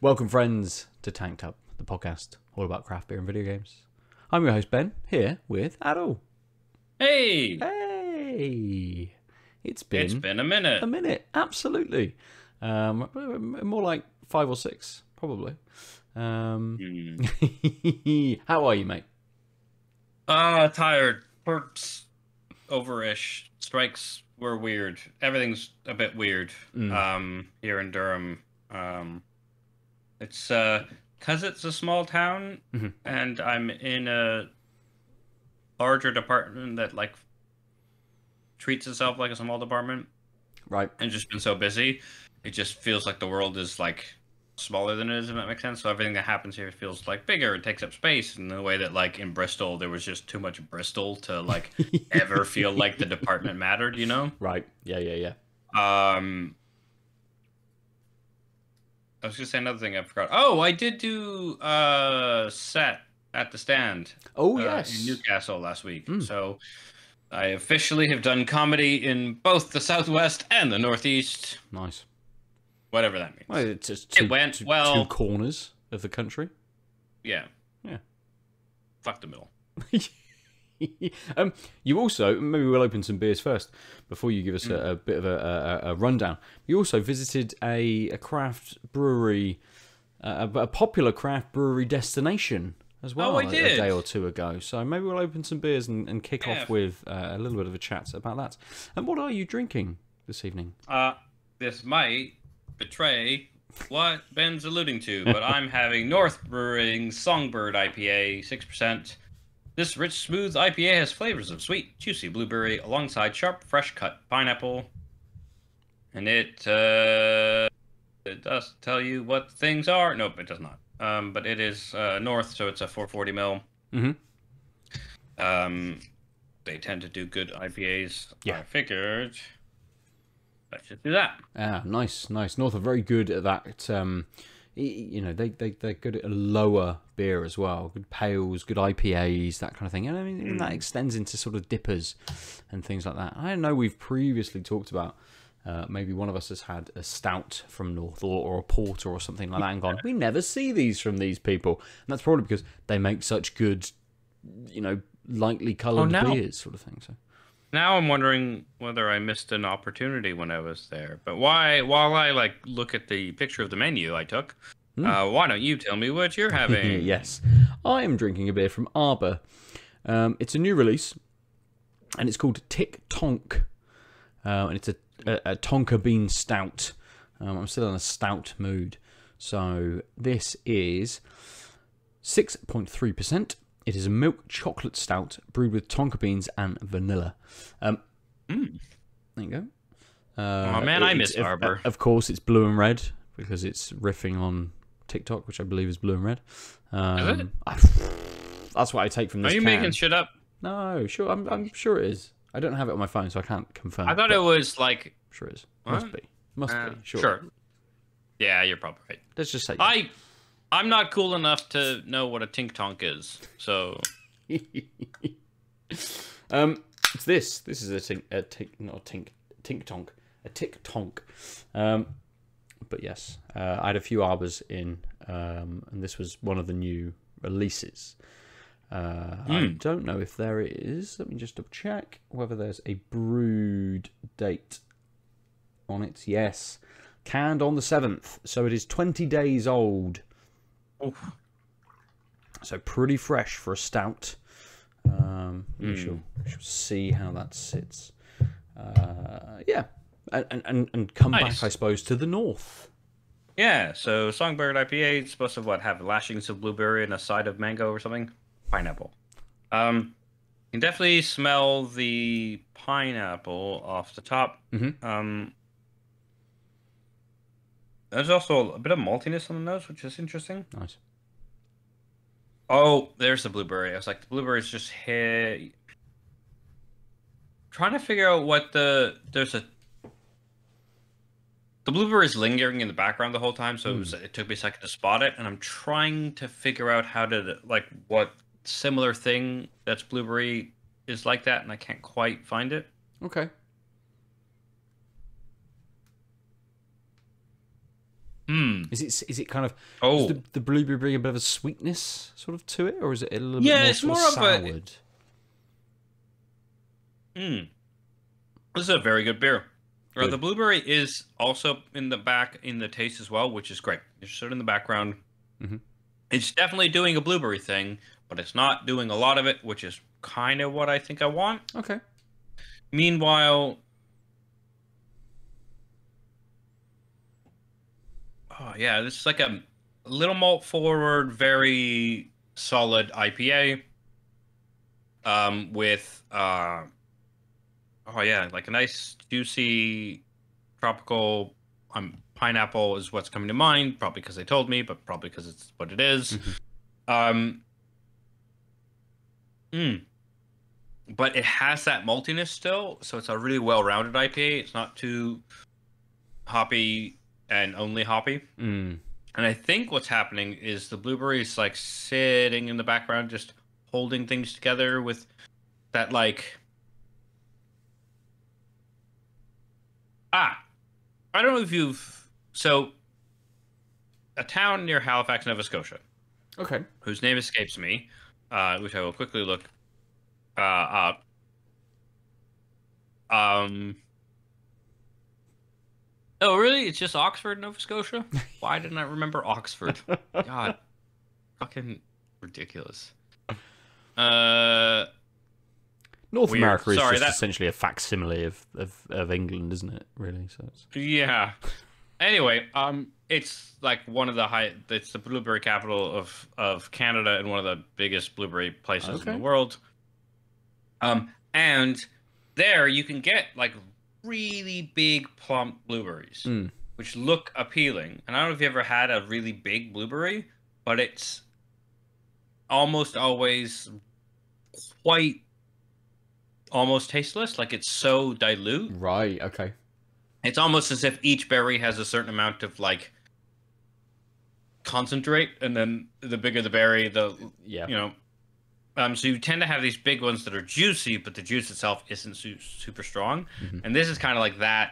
Welcome, friends, to Tanked Up, the podcast all about craft beer and video games. I'm your host, Ben, here with Aadil. Hey! Hey! It's been a minute. A minute, absolutely. More like 5 or 6, probably. How are you, mate? Tired. Perps over-ish. Strikes were weird. Everything's a bit weird. Here in Durham. It's because it's a small town, and I'm in a larger department that like treats itself like a small department. Right. And just been so busy, it just feels like the world is like smaller than it is, if that makes sense. So everything that happens here feels like bigger. It takes up space in the way that like in Bristol, there was just too much Bristol to like ever feel like the department mattered, you know? Right. Yeah. I was gonna say another thing I forgot. Oh, I did do set at the stand. Oh, yes. In Newcastle last week. So I officially have done comedy in both the Southwest and the Northeast. Nice. Whatever that means. Well, it's just it went well. 2 corners of the country. Yeah. Yeah. Fuck the middle. You also, maybe we'll open some beers first before you give us a bit of a rundown. You also visited a craft brewery, a popular craft brewery destination as well. Oh, I did. A day or 2 ago. So maybe we'll open some beers and kick off with a little bit of a chat about that. And what are you drinking this evening? This might betray what Ben's alluding to, but I'm having North Brewing Songbird IPA, 6%. This rich, smooth IPA has flavors of sweet, juicy blueberry alongside sharp, fresh-cut pineapple. And it does tell you what things are. Nope, it does not. But it is North, so it's a 440 ml. They tend to do good IPAs. Yeah. I figured I should do that. Nice. North are very good at that. You know, they're good at a lower beer as well. Good pales, good IPAs, that kind of thing. And I mean, that extends into sort of dippers and things like that. I know we've previously talked about maybe one of us has had a stout from North or a porter or something like that and gone, we never see these from these people. And that's probably because they make such good, you know, lightly coloured beers sort of thing. So now I'm wondering whether I missed an opportunity when I was there. But while I like look at the picture of the menu I took, why don't you tell me what you're having? Yes, I am drinking a beer from Arbor. It's a new release, and it's called Tik Tonk, and it's a Tonka bean stout. I'm still in a stout mood, so this is 6.3%. It is a milk chocolate stout brewed with tonka beans and vanilla. There you go. Oh man, I miss Arbor. Of course, it's blue and red because it's riffing on TikTok, which I believe is blue and red. Is it? That's what I take from this. Are you can. making shit up? No, sure. I'm sure it is. I don't have it on my phone, so I can't confirm. I thought it was like. Sure it is. What? Must be. Sure. Yeah, you're probably right. Let's just say. I'm not cool enough to know what a Tik Tonk is, so. It's this. This is a Tik Tonk. A Tik Tonk. But yes, I had a few Arbors in, and this was one of the new releases. I don't know if there is. Let me just double check whether there's a brewed date on it. Yes, canned on the 7th, so it is 20 days old. Oof. So pretty fresh for a stout. We shall see how that sits. Yeah, and come back, I suppose, to the north. Yeah, so Songbird IPA is supposed to have lashings of blueberry and a side of mango or something. Pineapple. You can definitely smell the pineapple off the top. There's also a bit of maltiness on the nose, which is interesting. Nice. Oh, there's the blueberry. I was like, the blueberry's just hit. Trying to figure out what the blueberry's lingering in the background the whole time, so it took me a second to spot it, and I'm trying to figure out how to like what similar thing that's blueberry is like that, and I can't quite find it. Okay. Is it kind of Oh, does the blueberry bring a bit of a sweetness sort of to it, or is it a little bit yeah, more it's sort more of of a. soured? This is a very good beer. Good. The blueberry is also in the taste as well, which is great. It's sort of in the background. Mhm. It's definitely doing a blueberry thing, but it's not doing a lot of it, which is kind of what I think I want. Okay. Meanwhile, oh yeah, this is like a little malt forward, very solid IPA. With oh yeah, like a nice juicy tropical pineapple is what's coming to mind, probably because they told me, but probably because it's what it is. Um, but it has that maltiness still, so it's a really well-rounded IPA. It's not too hoppy and only hoppy. And I think what's happening is the blueberry is like sitting in the background, just holding things together with that like. I don't know if you've a town near Halifax, Nova Scotia. Okay. Whose name escapes me, which I will quickly look up. Oh, really? It's just Oxford, Nova Scotia? Why didn't I remember Oxford? God. Fucking ridiculous. North Weird. America is Sorry, just essentially a facsimile of England, isn't it? Really. So yeah. Anyway, it's like one of the it's the blueberry capital of Canada and one of the biggest blueberry places in the world. And there you can get like really big plump blueberries, which look appealing. And I don't know if you ever had a really big blueberry, but it's almost always quite almost tasteless. Like it's so dilute. Right. Okay. It's almost as if each berry has a certain amount of like concentrate, and then the bigger the berry, so you tend to have these big ones that are juicy, but the juice itself isn't super strong. And this is kind of like that,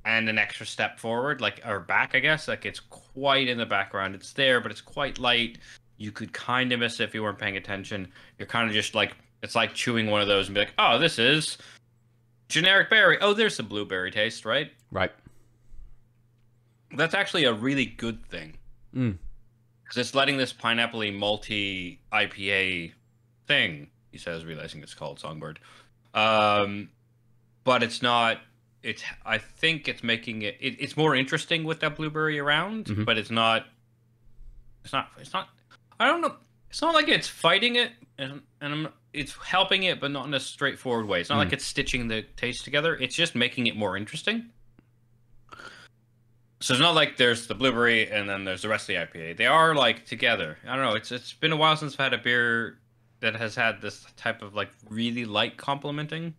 and an extra step forward, like or back, I guess. Like it's quite in the background. It's there, but it's quite light. You could kind of miss it if you weren't paying attention. You're kind of just like it's like chewing one of those and be like, oh, this is generic berry. Oh, there's some blueberry taste, right? Right. That's actually a really good thing. Because it's letting this pineapple-y malty IPA thing, he says, realizing it's called Songbird. But it's not. I think it's making it's more interesting with that blueberry around, but it's not. It's not. I don't know. It's not like it's fighting it, and it's helping it, but not in a straightforward way. It's not like it's stitching the taste together. It's just making it more interesting. So it's not like there's the blueberry and then there's the rest of the IPA. They are like together. I don't know. It's been a while since I've had a beer that has had this type of like really light complementing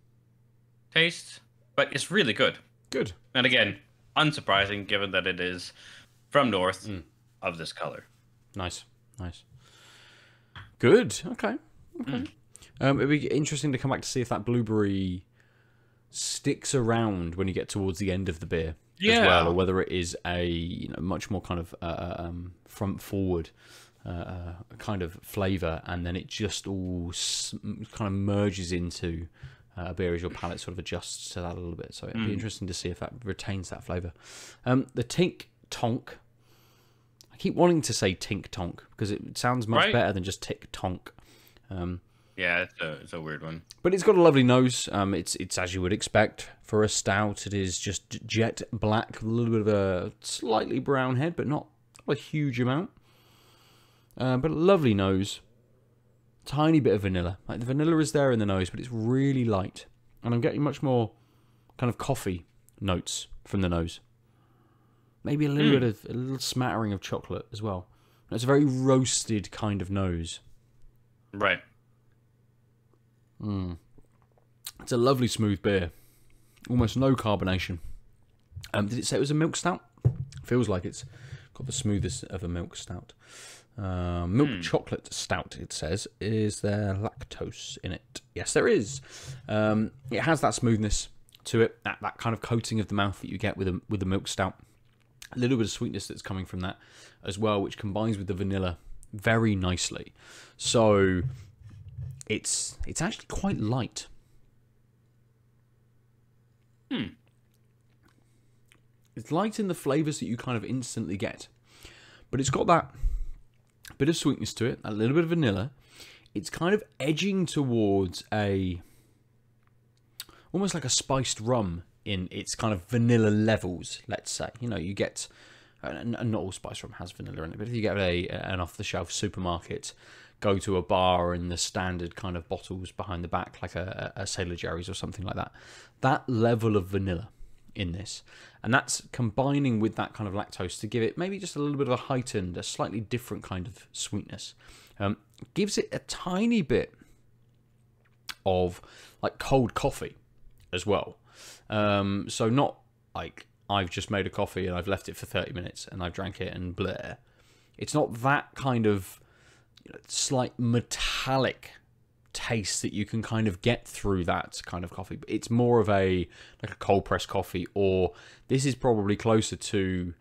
taste, but it's really good. Good. And again, unsurprising given that it is from north of this color. Nice. Good. Okay. It'd be interesting to come back to see if that blueberry sticks around when you get towards the end of the beer as well, or whether it is a much more kind of front forward kind of flavour, and then it just all kind of merges into a beer as your palate sort of adjusts to that a little bit. So it'd be interesting to see if that retains that flavour. The Tik Tonk. I keep wanting to say Tik Tonk because it sounds much better than just Tik Tonk. Yeah, it's a weird one. But it's got a lovely nose. It's as you would expect for a stout. It is just jet black, with a little bit of a slightly brown head, but not a huge amount. But a lovely nose. Tiny bit of vanilla. Like the vanilla is there in the nose, but it's really light. And I'm getting much more kind of coffee notes from the nose. Maybe a little smattering of chocolate as well. It's a very roasted kind of nose. Right. It's a lovely smooth beer. Almost no carbonation. Did it say it was a milk stout? Feels like it's got the smoothest of a milk stout. Milk chocolate stout, it says. Is there lactose in it? Yes, there is. It has that smoothness to it, that kind of coating of the mouth that you get with a milk stout. A little bit of sweetness that's coming from that as well, which combines with the vanilla very nicely. So it's actually quite light. It's light in the flavours that you kind of instantly get, but it's got that bit of sweetness to it, a little bit of vanilla. It's kind of edging towards almost like a spiced rum in its kind of vanilla levels, let's say. You know, you get, and not all spiced rum has vanilla in it, but if you get an off-the-shelf supermarket, go to a bar in the standard kind of bottles behind the back, like a Sailor Jerry's or something like that, that level of vanilla in this. And that's combining with that kind of lactose to give it maybe just a little bit of a heightened, a slightly different kind of sweetness. Gives it a tiny bit of like cold coffee as well. So not like I've just made a coffee and I've left it for 30 minutes and I've drank it and bleh. It's not that kind of slight metallic taste that you can kind of get through that kind of coffee. It's more of a cold pressed coffee, or this is probably closer to,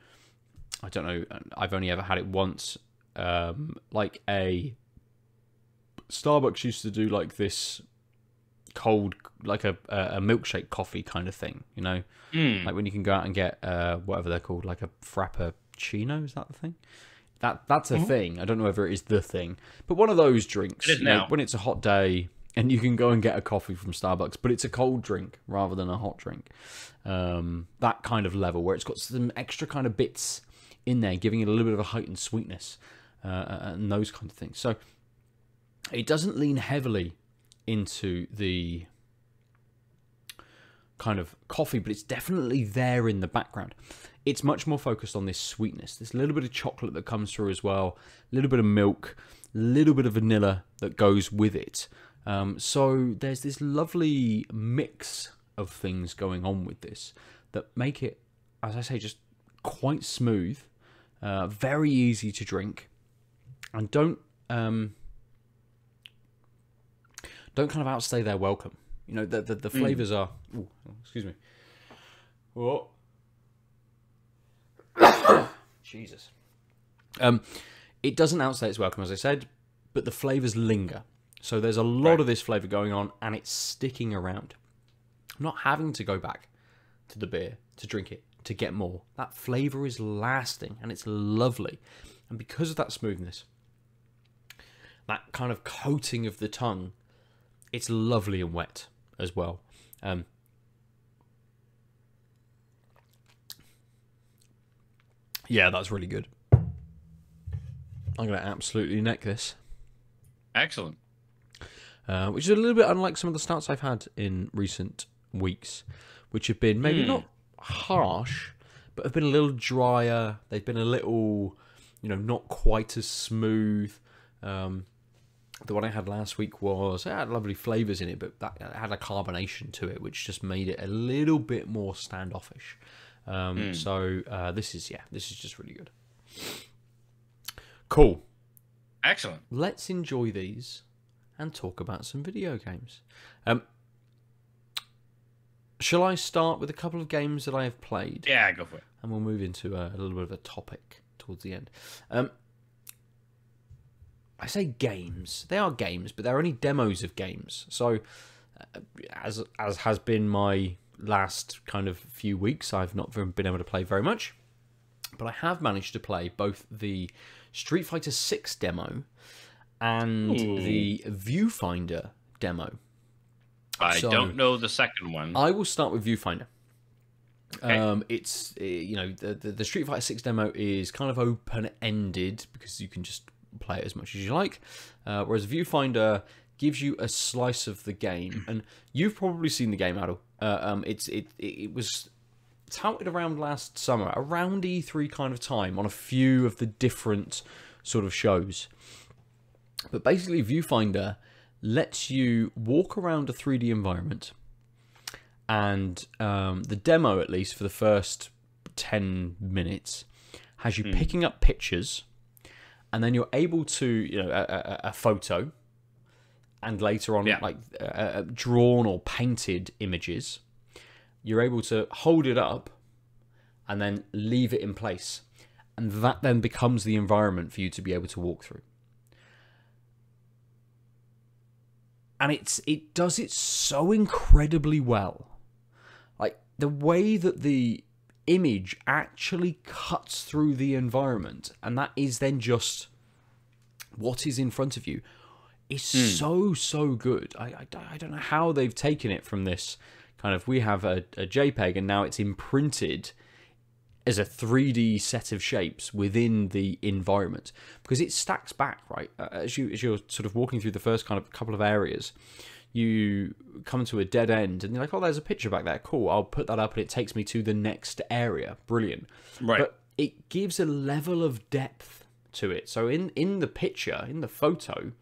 I don't know, I've only ever had it once, like a Starbucks used to do like this cold, like a milkshake coffee kind of thing, you know, like when you can go out and get whatever they're called, like a frappuccino, is that the thing? That's a thing. I don't know whether it is the thing, but one of those drinks, it is now. When it's a hot day and you can go and get a coffee from Starbucks, but it's a cold drink rather than a hot drink. That kind of level where it's got some extra kind of bits in there, giving it a little bit of a heightened sweetness and those kind of things. So it doesn't lean heavily into the kind of coffee, but it's definitely there in the background. It's much more focused on this sweetness, this little bit of chocolate that comes through as well, a little bit of milk, a little bit of vanilla that goes with it. So there's this lovely mix of things going on with this that make it, as I say, just quite smooth, very easy to drink, and don't kind of outstay their welcome. You know, the flavors are. Ooh, excuse me. Whoa. Jesus. It doesn't outstay its welcome, as I said, but the flavors linger. So there's a lot of this flavor going on, and it's sticking around. I'm not having to go back to the beer to drink it to get more. That flavor is lasting, and it's lovely. And because of that smoothness, that kind of coating of the tongue, it's lovely and wet as well. Yeah, that's really good. I'm going to absolutely neck this. Excellent. Which is a little bit unlike some of the stouts I've had in recent weeks, which have been maybe not harsh, but have been a little drier. They've been a little, not quite as smooth. The one I had last week it had lovely flavours in it, but that had a carbonation to it, which just made it a little bit more standoffish. So this is just really good. Cool. Excellent. Let's enjoy these and talk about some video games. Shall I start with a couple of games that I have played? Yeah, go for it. And we'll move into a little bit of a topic towards the end. I say games. They are games, but they're only demos of games. So, as has been my last kind of few weeks, I've not been able to play very much. But I have managed to play both the Street Fighter 6 demo and the Viewfinder demo. I don't know the second one. I will start with Viewfinder. Okay. It's the Street Fighter 6 demo is kind of open-ended because you can just play it as much as you like, whereas Viewfinder gives you a slice of the game, and you've probably seen the game, Aadil. It was touted around last summer, around E3 kind of time, on a few of the different sort of shows. But basically, Viewfinder lets you walk around a 3D environment, and the demo, at least for the first 10 minutes, has you picking up pictures. And then you're able to, a photo, and later on, drawn or painted images. You're able to hold it up and then leave it in place. And that then becomes the environment for you to be able to walk through. And it does it so incredibly well. Like, the way that the image actually cuts through the environment, and that is then just what is in front of you, is so good. I don't know how they've taken it from this kind of, we have a JPEG and now it's imprinted as a 3D set of shapes within the environment, because it stacks back, right? As you're sort of walking through the first kind of couple of areas, you come to a dead end and you're like, oh, there's a picture back there, cool, I'll put that up and it takes me to the next area, brilliant. Right. But it gives a level of depth to it. So in the picture, in the photo,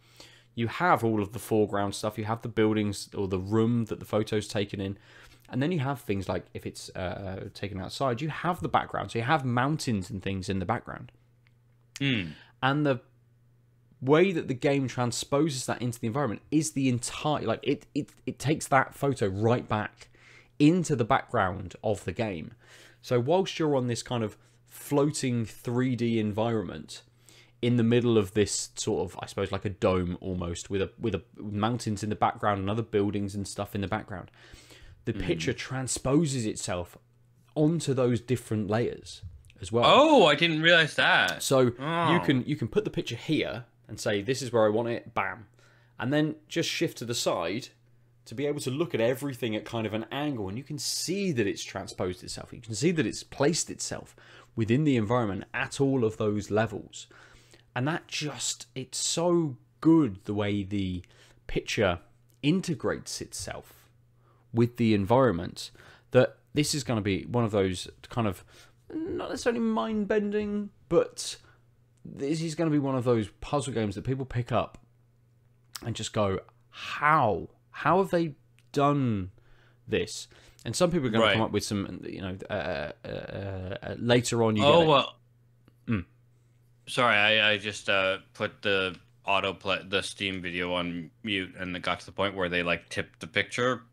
you have all of the foreground stuff, you have the buildings or the room that the photo's taken in, and then you have things like, if it's taken outside, you have the background. So you have mountains and things in the background. And the way that the game transposes that into the environment is the entire, like, it takes that photo right back into the background of the game. So whilst you're on this kind of floating 3D environment in the middle of this sort of, I suppose, like a dome almost, with a mountains in the background and other buildings and stuff in the background, the picture transposes itself onto those different layers as well. Oh, I didn't realize that. So you can put the picture here and say, this is where I want it, bam, and then just shift to the side to be able to look at everything at kind of an angle, and you can see that it's transposed itself. You can see that it's placed itself within the environment at all of those levels. And that just, it's so good the way the picture integrates itself with the environment, that this is going to be one of those kind of, not necessarily mind-bending, but this is going to be one of those puzzle games that people pick up and just go, how have they done this? And some people are going to come up with some, you know, later on you get sorry, I just put the autoplay, the Steam video on mute, and it got to the point where they like tipped the picture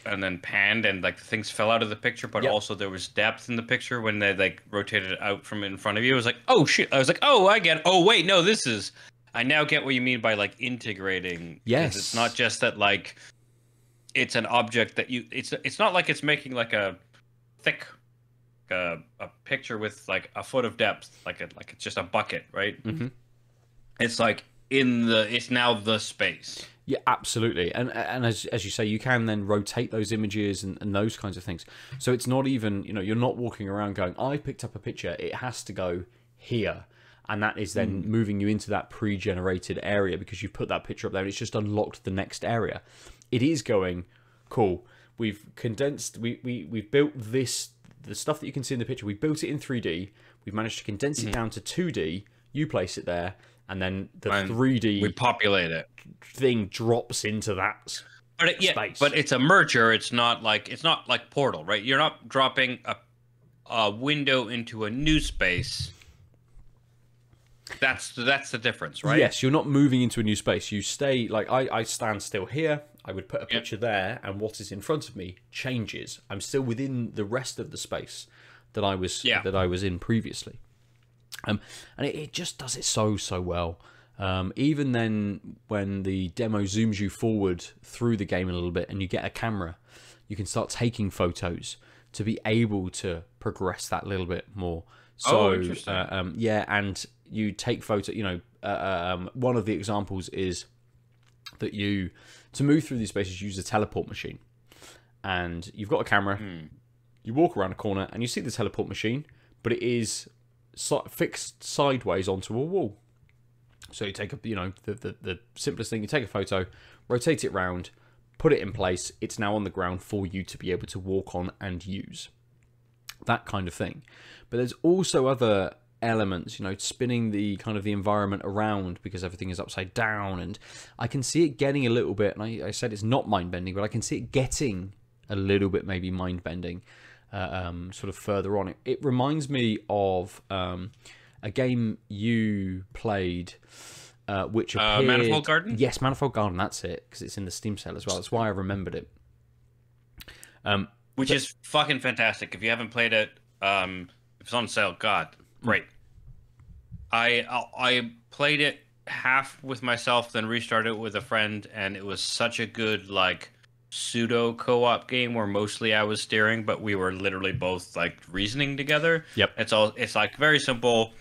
and then panned, and like things fell out of the picture, but also there was depth in the picture when they like rotated it out from in front of you. It was like, oh shit! I was like, oh, I get it. Oh wait, no, this is. I now get what you mean by like integrating. Yes, it's not just that like it's an object that you. It's not like it's making like a thick. A picture with like a foot of depth, like it's just a bucket, right? It's like it's now the space. Yeah, absolutely. And as you say, you can then rotate those images and those kinds of things. So it's not even, you know, you're not walking around going, I picked up a picture, it has to go here. And that is then moving you into that pre-generated area, because you've put that picture up there and it's just unlocked the next area. It is going, cool, we've condensed, we've built this, the stuff that you can see in the picture, we built it in 3D, we've managed to condense it down to 2D, you place it there, and then the 3D we populate it thing drops into that space. But it's a merger. It's not like Portal, right? You're not dropping a window into a new space. That's the difference, right? Yes, you're not moving into a new space. You stay, like, I stand still here, I would put a picture there, and what is in front of me changes. I'm still within the rest of the space that I was in previously. And it just does it so well. Even then, when the demo zooms you forward through the game a little bit and you get a camera, you can start taking photos to be able to progress that little bit more. So, interesting. And you take photo, you know, one of the examples is that to move through these spaces, use a teleport machine. And you've got a camera, you walk around a corner and you see the teleport machine, but it is fixed sideways onto a wall. So you take the simplest thing, you take a photo, rotate it round, put it in place, it's now on the ground for you to be able to walk on and use. That kind of thing. But there's also other elements, you know, spinning the kind of the environment around because everything is upside down, and I can see it getting a little bit, and I said it's not mind-bending, but I can see it getting a little bit maybe mind-bending sort of further on. It reminds me of a game you played which appeared... Manifold Garden? Yes, Manifold Garden, that's it, because it's in the Steam sale as well. That's why I remembered it. Which is fucking fantastic. If you haven't played it, If it's on sale, God, great. I played it half with myself, then restarted it with a friend, and it was such a good like pseudo co-op game where mostly I was steering, but we were literally both like reasoning together. Yep. It's like very simple,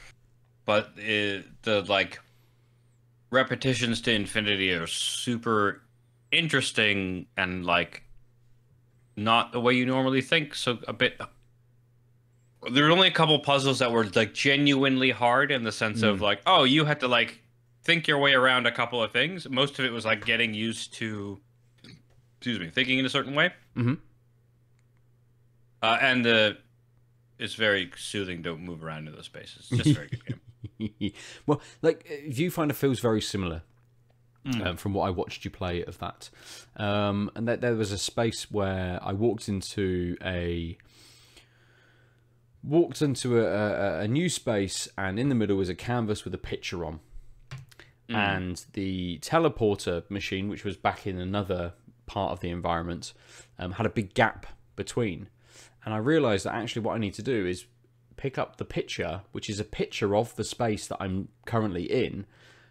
but the like repetitions to infinity are super interesting and like not the way you normally think. So a bit. There were only a couple puzzles that were like genuinely hard in the sense of like, oh, you had to like think your way around a couple of things. Most of it was like getting used to, excuse me, thinking in a certain way. Mm-hmm. And it's very soothing to move around in those spaces. It's just a very good game. Well, like Viewfinder feels very similar from what I watched you play of that. And there was a space where I walked into a new space, and in the middle was a canvas with a picture on. And the teleporter machine, which was back in another part of the environment, had a big gap between. And I realized that actually what I need to do is pick up the picture, which is a picture of the space that I'm currently in.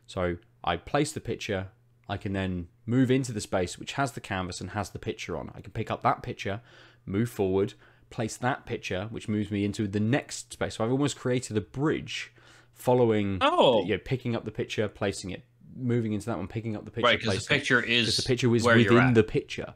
So I place the picture, I can then move into the space which has the canvas and has the picture on. I can pick up that picture, move forward, place that picture, which moves me into the next space. So I've almost created a bridge following, picking up the picture, placing it, moving into that one, picking up the picture, right? Because the picture is where within the picture.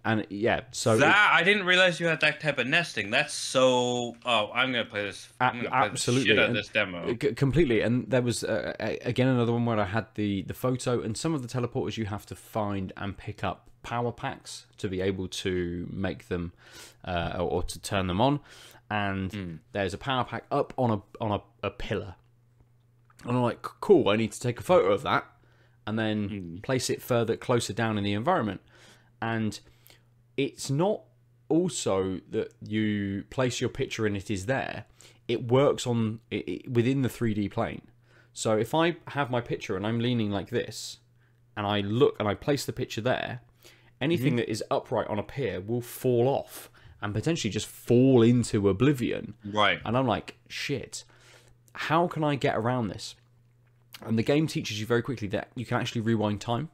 And so that I didn't realize you had that type of nesting. That's so. Oh, I'm gonna play this. I'm gonna play absolutely the shit out of this demo. Completely. And there was again another one where I had the photo, and some of the teleporters you have to find and pick up power packs to be able to make them or to turn them on. And there's a power pack up on a pillar, and I'm like, cool. I need to take a photo of that, and then place it closer down in the environment. And it's not also that you place your picture and it is there. It works on within the 3D plane. So if I have my picture and I'm leaning like this, and I look and I place the picture there, anything that is upright on a pier will fall off and potentially just fall into oblivion. Right. And I'm like, shit, how can I get around this? And the game teaches you very quickly that you can actually rewind time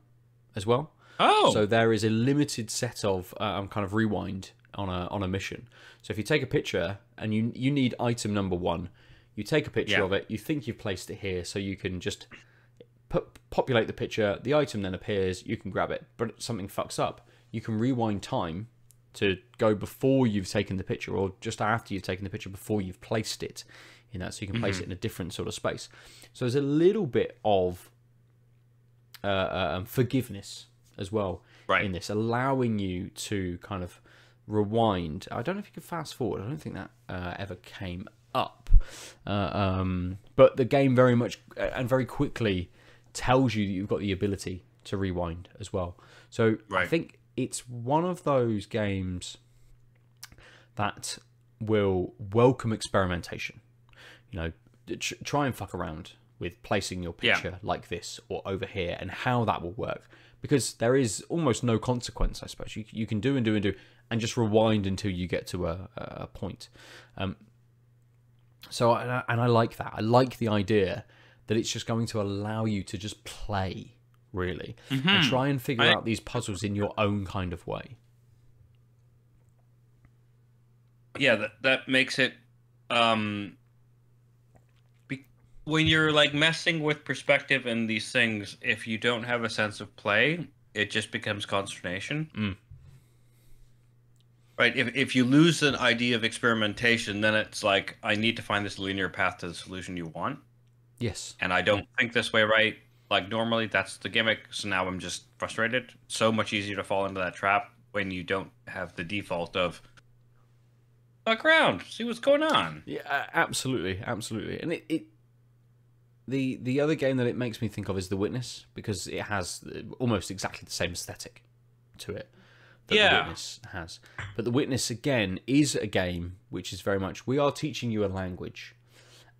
as well. Oh. So there is a limited set of kind of rewind on a mission. So if you take a picture and you need item number 1, you take a picture of it, you think you've placed it here, so you can just populate the picture, the item then appears, you can grab it, but something fucks up. You can rewind time to go before you've taken the picture, or just after you've taken the picture, before you've placed it in that, so you can place it in a different sort of space. So there's a little bit of forgiveness as well in this, allowing you to kind of rewind. I don't know if you could fast forward. I don't think that ever came up. But the game very much and very quickly tells you that you've got the ability to rewind as well. So I think it's one of those games that will welcome experimentation. You know, try and fuck around with placing your picture like this or over here and how that will work. Because there is almost no consequence, I suppose. You can do and just rewind until you get to a point. So I like that. I like the idea that it's just going to allow you to just play, really, and try and figure out these puzzles in your own kind of way. Yeah, that makes it. When you're like messing with perspective and these things, if you don't have a sense of play, it just becomes consternation. Right? If you lose an idea of experimentation, then it's like, I need to find this linear path to the solution you want. Yes. And I don't think this way, right? Like normally that's the gimmick, so now I'm just frustrated. So much easier to fall into that trap when you don't have the default of look around, see what's going on. Yeah, absolutely. And the other game that it makes me think of is The Witness, because it has almost exactly the same aesthetic to it that The Witness has. But The Witness, again, is a game which is very much, we are teaching you a language,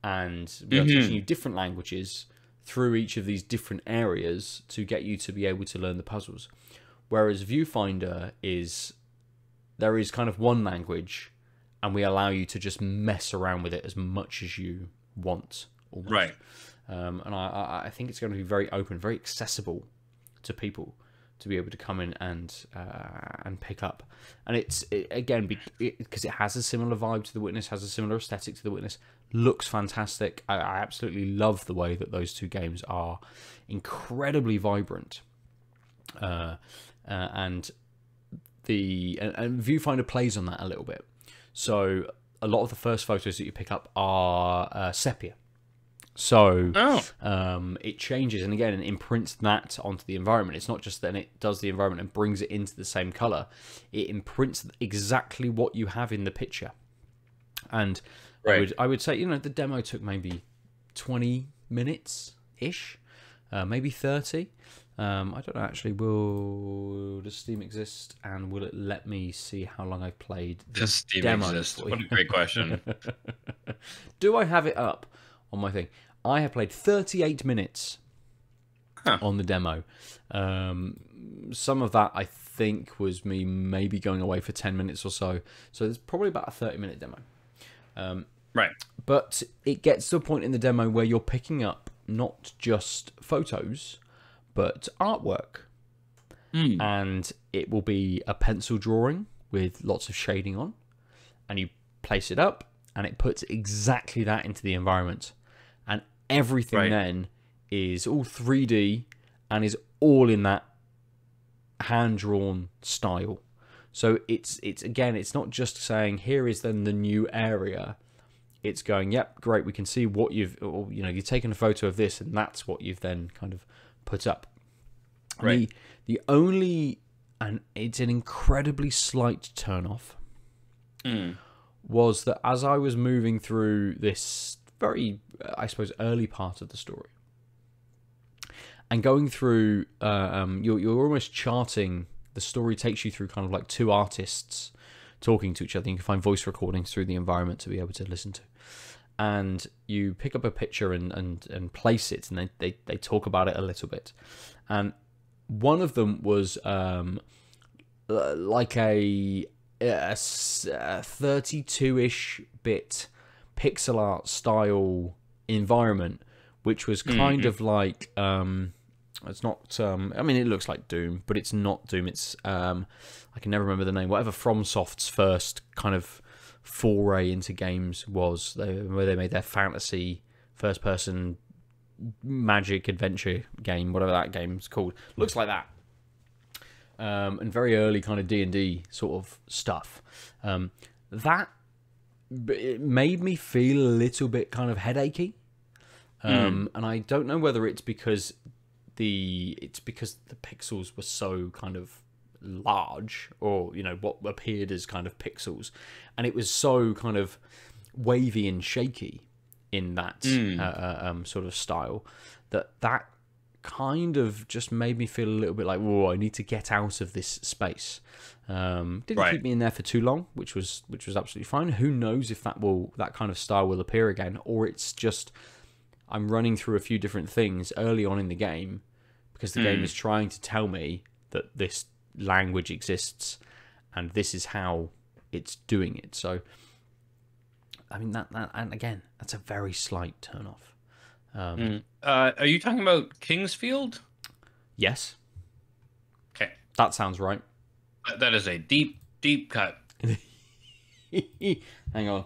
and we are teaching you different languages through each of these different areas to get you to be able to learn the puzzles. Whereas Viewfinder there is kind of one language, and we allow you to just mess around with it as much as you want, almost. Right. And I think it's going to be very open, very accessible to people to be able to come in and pick up. And again, because it has a similar vibe to The Witness, has a similar aesthetic to The Witness, looks fantastic. I absolutely love the way that those two games are incredibly vibrant. And Viewfinder plays on that a little bit. So a lot of the first photos that you pick up are sepia. So it changes, and again, it imprints that onto the environment. It's not just that it does the environment and brings it into the same color. It imprints exactly what you have in the picture. And right. I would say, you know, the demo took maybe 20 minutes-ish, maybe 30. I don't know, actually, does Steam exist, and will it let me see how long I've played the Does Steam demo? exist? What a great question. Do I have it up on my thing? I have played 38 minutes on the demo. Some of that, I think, was me maybe going away for 10 minutes or so. So it's probably about a 30-minute demo. Right. But it gets to a point in the demo where you're picking up not just photos, but artwork. And it will be a pencil drawing with lots of shading on. And you place it up, and it puts exactly that into the environment. And everything then is all 3D and is all in that hand-drawn style. So it's again, it's not just saying, here is then the new area. It's going, yep, great, we can see what you've taken a photo of this, and that's what you've then kind of put up. Right. The only, and it's an incredibly slight turn-off, was that as I was moving through this very, I suppose, early part of the story, and going through, you're almost charting. The story takes you through kind of like two artists talking to each other. You can find voice recordings through the environment to be able to listen to, and you pick up a picture and place it, and they talk about it a little bit. And one of them was like a 32-ish bit pixel art style environment, which was kind of like it's not I mean, it looks like Doom, but it's not Doom. It's I can never remember the name, whatever FromSoft's first kind of foray into games was, where they made their fantasy first person magic adventure game, whatever that game's called. Looks like that. And very early kind of D&D sort of stuff. That it made me feel a little bit kind of headachy. And I don't know whether it's because the pixels were so kind of large, or, you know, what appeared as kind of pixels, and it was so kind of wavy and shaky in that sort of style, that kind of just made me feel a little bit like, whoa, I need to get out of this space. Didn't keep me in there for too long, which was absolutely fine. Who knows if that kind of style will appear again, or it's just I'm running through a few different things early on in the game because the game is trying to tell me that this language exists and this is how it's doing it. So I mean, that and again, that's a very slight turn off. Are you talking about Kingsfield? Yes. Okay. That sounds right. That is a deep, deep cut. Hang on.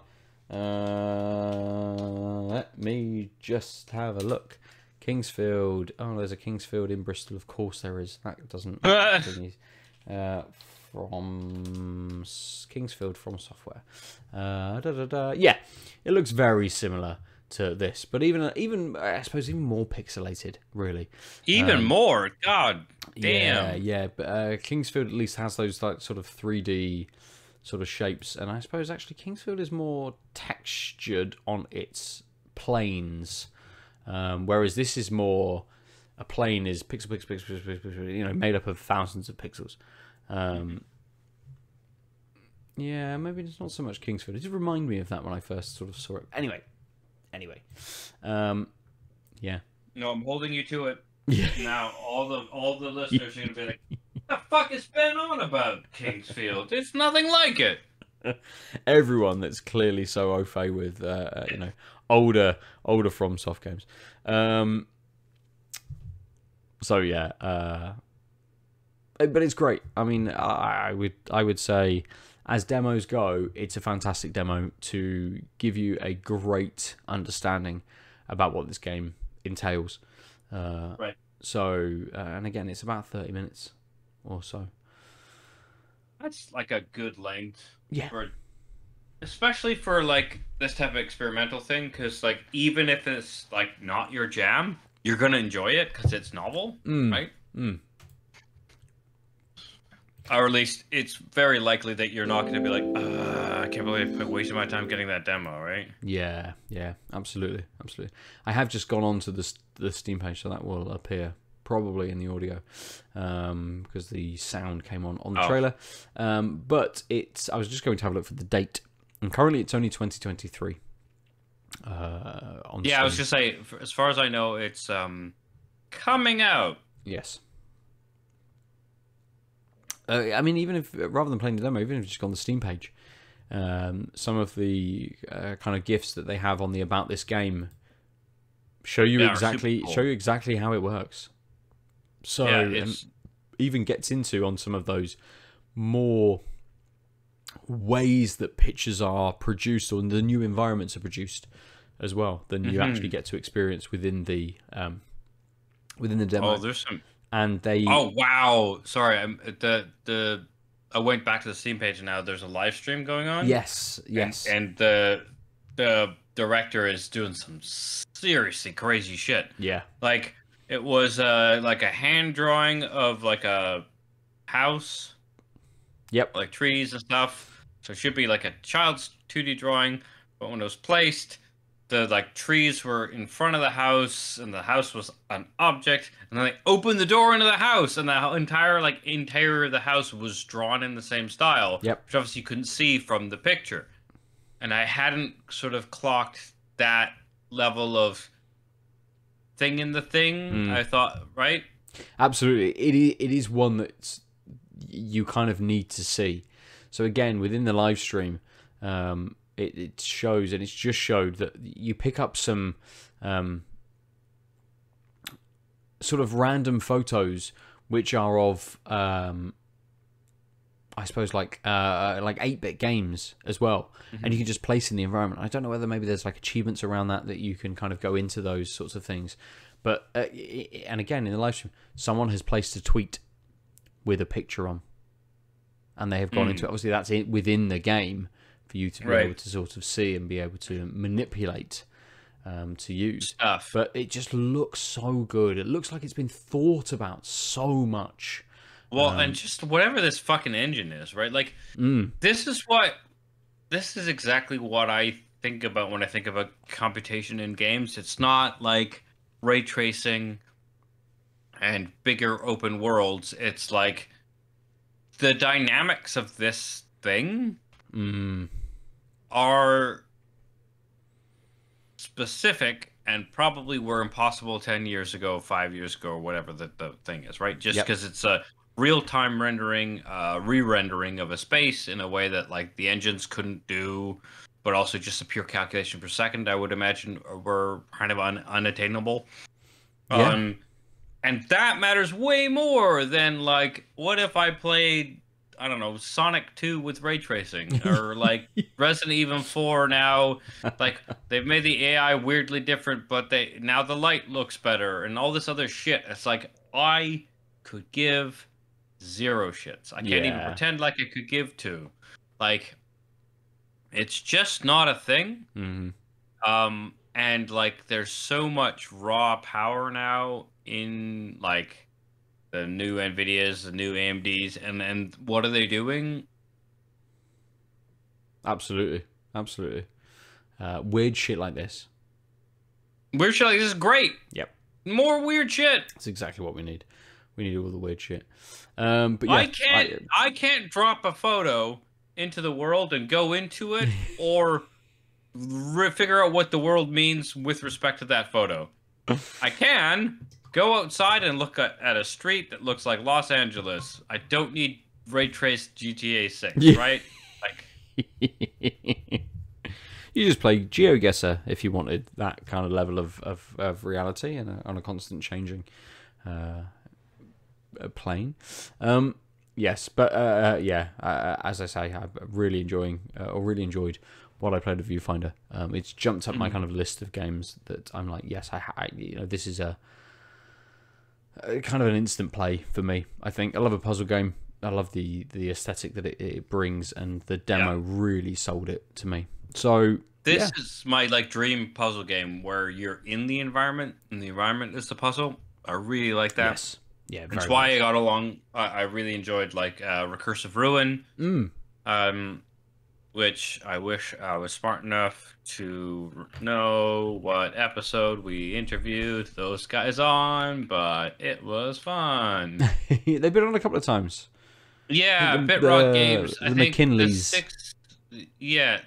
Let me just have a look. Kingsfield. Oh, there's a Kingsfield in Bristol. Of course there is. That doesn't... from Kingsfield from software. Yeah, it looks very similar to this, but even I suppose even more pixelated, really. Even more, god damn. Yeah. But Kingsfield at least has those like sort of 3D sort of shapes, and I suppose actually Kingsfield is more textured on its planes, whereas this is more a plane is pixel, you know, made up of thousands of pixels. Yeah, maybe it's not so much Kingsfield. It did remind me of that when I first sort of saw it. Anyway. Yeah. No, I'm holding you to it. Yeah. Now all the listeners are gonna be like, "What the fuck is Ben on about Kingsfield? It's nothing like it." Everyone that's clearly so au fait with older FromSoft games. So yeah, but it's great. I mean, I would say, as demos go, it's a fantastic demo to give you a great understanding about what this game entails. Right. So, and again, it's about 30 minutes or so. That's like a good length. Yeah. Especially for like this type of experimental thing, because like even if it's like not your jam, you're gonna enjoy it because it's novel, right? Or at least it's very likely that you're not going to be like, I can't believe I wasted my time getting that demo, right? Yeah, absolutely. I have just gone on to the Steam page, so that will appear probably in the audio, because the sound came on the trailer. But I was just going to have a look for the date, and currently it's only 2023. On Steam. I was just say, as far as I know, it's coming out. Yes. I mean, even if rather than playing the demo, even if you've just gone the Steam page, some of the kind of GIFs that they have on the About This Game show you exactly how it works. So, and even gets into on some of those more ways that pictures are produced, or the new environments are produced as well, than you actually get to experience within the demo. Oh, there's some. And they. Oh wow! Sorry, I went back to the Steam page and now there's a live stream going on. Yes. And the director is doing some seriously crazy shit. Yeah. Like it was like a hand drawing of like a house. Yep. Like trees and stuff. So it should be like a child's 2D drawing, but when it was placed, the like trees were in front of the house and the house was an object, and then they opened the door into the house and the entire interior of the house was drawn in the same style. Yep. Which obviously you couldn't see from the picture. And I hadn't sort of clocked that level of thing in the thing. I thought, right? Absolutely. It is one that you kind of need to see. So again, within the live stream, it shows, and it's just showed that you pick up some sort of random photos which are of I suppose like 8-bit games as well, and you can just place in the environment. I don't know whether maybe there's like achievements around that you can kind of go into those sorts of things, but and again in the live stream, someone has placed a tweet with a picture on, and they have gone into it. Obviously that's within the game for you to be able to sort of see and be able to manipulate to use stuff. But it just looks so good. It looks like it's been thought about so much. Well, and just whatever this fucking engine is, right? Like, this is exactly what I think about when I think about computation in games. It's not like ray tracing and bigger open worlds. It's like the dynamics of this thing are specific and probably were impossible 10 years ago, 5 years ago, or whatever the thing is, right? Just because it's a real-time rendering, re-rendering of a space in a way that like the engines couldn't do, but also just a pure calculation per second, I would imagine, were kind of unattainable. And that matters way more than like, what if I played, I don't know, Sonic 2 with ray tracing, or like Resident Evil 4 now, like they've made the AI weirdly different, but now the light looks better and all this other shit. It's like, I could give zero shits. I can't even pretend like I could give two. Like, it's just not a thing. And like, there's so much raw power now in like the new NVIDIAs, the new AMDs, and what are they doing? Absolutely. Weird shit like this. Weird shit like this is great. Yep. More weird shit. That's exactly what we need. We need all the weird shit. But yeah, I can't drop a photo into the world and go into it or figure out what the world means with respect to that photo. I can go outside and look at a street that looks like Los Angeles. I don't need ray traced GTA 6, right? Like, You just play GeoGuessr if you wanted that kind of level of reality and on a constant changing plane. Yes, but as I say, I'm really enjoyed what I played of Viewfinder. It's jumped up my kind of list of games that I'm like, yes, this is a kind of an instant play for me. I think I love a puzzle game. I love the aesthetic that it brings, and the demo really sold it to me. So this is my dream puzzle game where you're in the environment and the environment is the puzzle. I really like that. Yes. Yeah, that's why I got along. I really enjoyed Recursive Ruin, which I wish I was smart enough to know what episode we interviewed those guys on, but it was fun. They've been on a couple of times. Yeah, BitRock Games. I think McKinley's.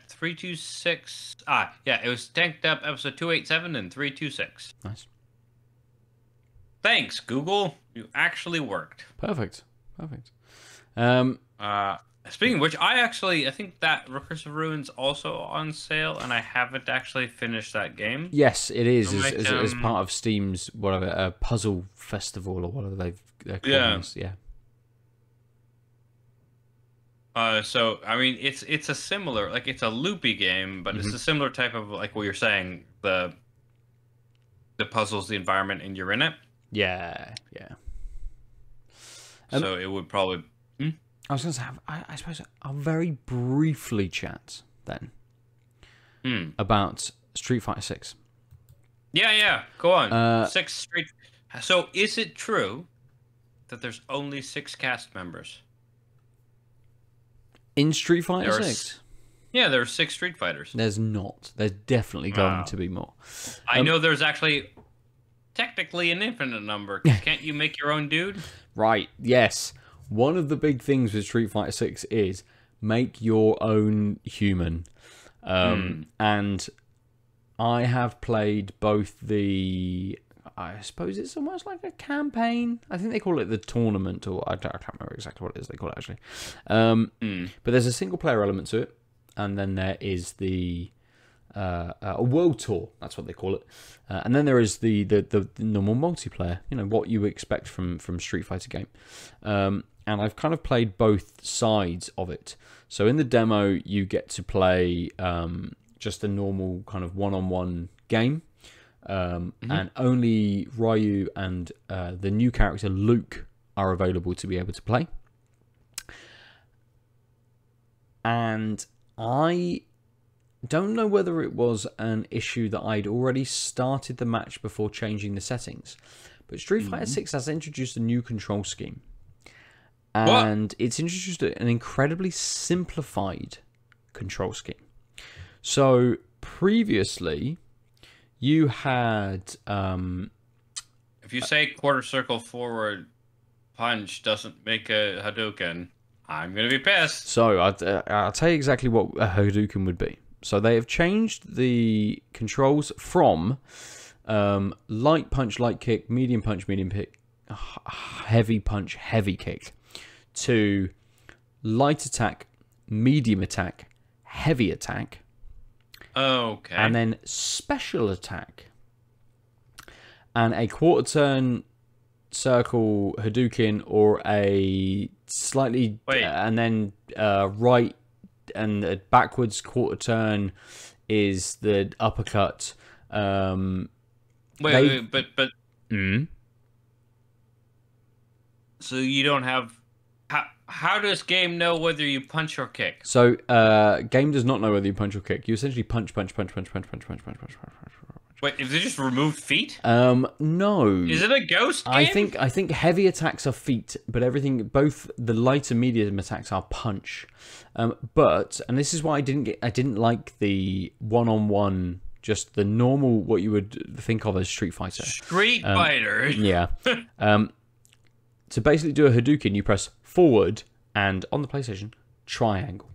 326. It was Tanked Up episode 287 and 326. Nice. Thanks, Google. You actually worked. Perfect. Speaking of which, I think that Recursive Ruin's also on sale, and I haven't actually finished that game. Yes, it is. As part of Steam's whatever puzzle festival or whatever they're calling this. Yeah. So I mean, it's a similar, it's a loopy game, but it's a similar type of what you're saying, the puzzles, the environment, and you're in it. Yeah. So it would probably. I was going to say, I suppose I'll very briefly chat then about Street Fighter 6. Yeah. Go on. 6 Street. So is it true that there's only 6 cast members? In Street Fighter 6? Yeah, there are 6 Street Fighters. There's not. There's definitely going to be more. I know there's actually technically an infinite number. Can't you make your own dude? Right, yes. One of the big things with Street Fighter 6 is make your own human. And I have played both I suppose it's almost like a campaign. I think they call it the tournament, or I can't remember exactly what it is they call it actually. But there's a single player element to it, and then there is a world tour. That's what they call it. And then there is the normal multiplayer. What you expect from Street Fighter game. And I've kind of played both sides of it. So in the demo, you get to play just a normal kind of one-on-one game. And only Ryu and the new character Luke are available to be able to play. And I don't know whether it was an issue that I'd already started the match before changing the settings, but Street Fighter 6 has introduced a new control scheme. And it's introduced an incredibly simplified control scheme. So previously, you had... if you say quarter circle forward punch doesn't make a Hadouken, I'm going to be pissed. So I'll tell you exactly what a Hadouken would be. So they have changed the controls from light punch, light kick, medium punch, medium kick, heavy punch, heavy kick, to light attack, medium attack, heavy attack. Okay. And then special attack. And a quarter turn circle Hadouken, or a slightly... and then right and backwards quarter turn is the uppercut. Wait, but so you don't have... How does game know whether you punch or kick? So game does not know whether you punch or kick. You essentially punch. Wait, if they just removed feet? No. Is it a ghost game? I think heavy attacks are feet, but both the light and medium attacks are punch. But, and this is why I didn't like the one-on-one, just the normal, what you would think of as Street Fighter. Street Fighter. Yeah. To basically do a Hadouken, you press forward and on the PlayStation, triangle.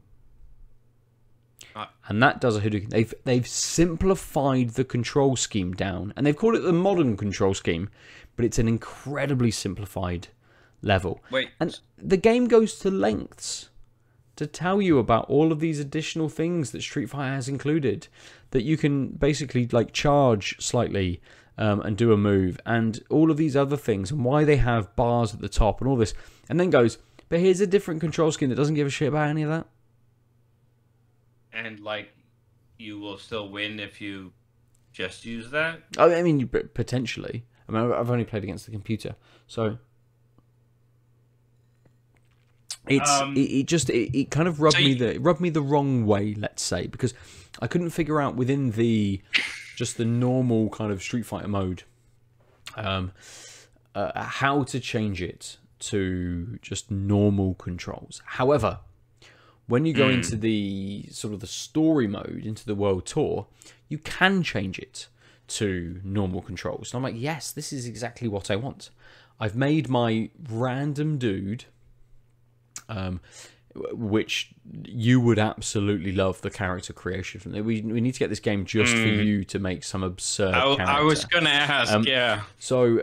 And that does a Hadouken. They've simplified the control scheme down, and they've called it the modern control scheme, but it's an incredibly simplified level. Wait. And the game goes to lengths to tell you about all of these additional things that Street Fighter has included, that you can basically like charge slightly and do a move, and all of these other things, and why they have bars at the top and all this, and then goes, but here's a different control scheme that doesn't give a shit about any of that. And like, you will still win if you just use that? I mean, potentially. I mean, I've only played against the computer, so it kind of rubbed me the wrong way, let's say, because I couldn't figure out within the normal kind of Street Fighter mode how to change it to just normal controls. However, when you go into the sort of the story mode, into the world tour, you can change it to normal controls. And I'm like, yes, this is exactly what I want. I've made my random dude, which you would absolutely love the character creation from there. We need to get this game just for you to make some absurd character. I was going to ask, yeah. So,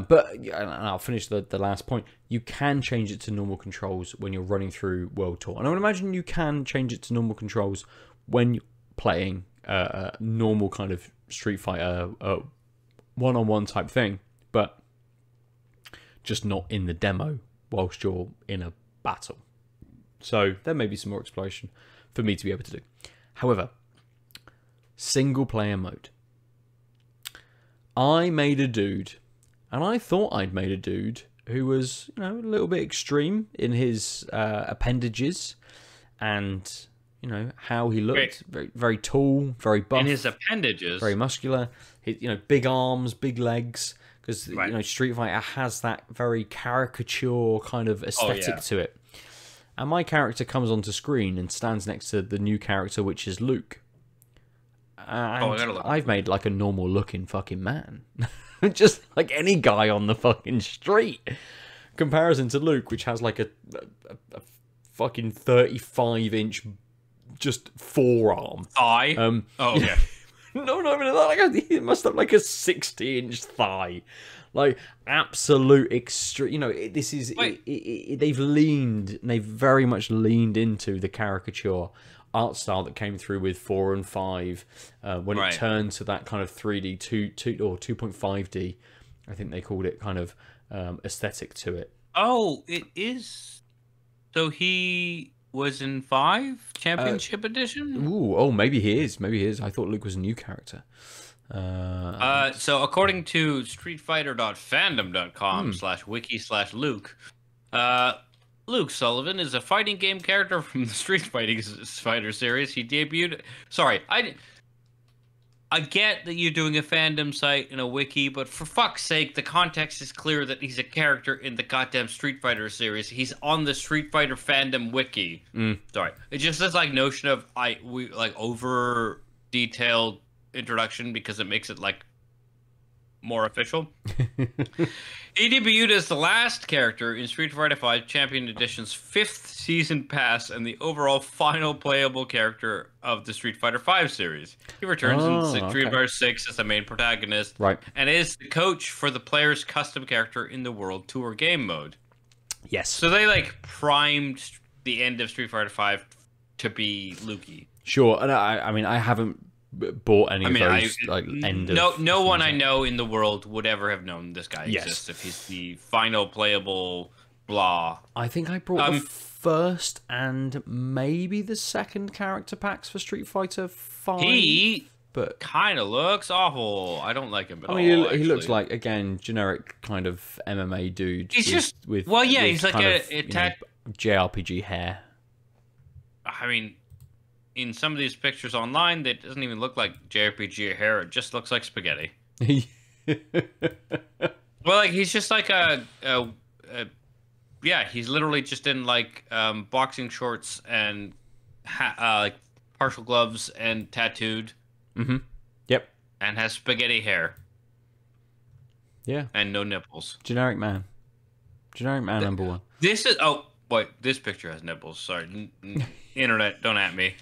but and I'll finish the last point. You can change it to normal controls when you're running through World Tour. And I would imagine you can change it to normal controls when you're playing normal kind of Street Fighter one-on-one type thing, but just not in the demo whilst you're in a battle. So there may be some more exploration for me to be able to do. However, single player mode. I made a dude, and I thought I'd made a dude who was, you know, a little bit extreme in his appendages and, you know, how he looked. Very, very tall, very buff. In his appendages? Very muscular. You know, big arms, big legs. Because, you know, Street Fighter has that very caricature kind of aesthetic to it. And my character comes onto screen and stands next to the new character, which is Luke. And I've made like a normal looking fucking man. Just like any guy on the fucking street. Comparison to Luke, which has like a fucking 35-inch just forearm. Thigh? Oh, yeah. No, not even that. It must have like a 60-inch thigh. Like, absolute extreme. You know, this is... they've very much leaned into the caricature art style that came through with 4 and 5 when it turned to that kind of 3D, 2 or 2.5D, I think they called it, kind of aesthetic to it. Oh, it is... So he was in 5 Championship Edition? Maybe he is. Maybe he is. I thought Luke was a new character. So according to streetfighter.fandom.com/wiki/Luke, Luke Sullivan is a fighting game character from the Street Fighter series. He debuted... Sorry, I get that you're doing a fandom site and a wiki, but for fuck's sake, the context is clear that he's a character in the goddamn Street Fighter series. He's on the Street Fighter fandom wiki. Sorry. It's just this like notion of over detailed introduction because it makes it like more official. He debuted as the last character in Street Fighter V Champion Edition's 5th season pass and the overall final playable character of the Street Fighter V series. He returns in Street Fighter 6 as the main protagonist, and is the coach for the player's custom character in the World Tour game mode. Yes. So they like primed the end of Street Fighter V to be Lukey. Sure, and I mean I haven't bought any of those no one I know in the world would ever have known this guy exists if he's the final playable blah. I think I brought the first and maybe the second character packs for Street Fighter 5. He kind of looks awful. I don't like him at all. He looks like, again, generic kind of MMA dude. He's he's like a JRPG hair. I mean, in some of these pictures online, that doesn't even look like JRPG hair. It just looks like spaghetti. Well, like he's just like he's literally just in like boxing shorts and like partial gloves and tattooed. Yep. And has spaghetti hair. Yeah. And no nipples. Generic man. Generic man number one. This is this picture has nipples. Sorry, internet, don't at me.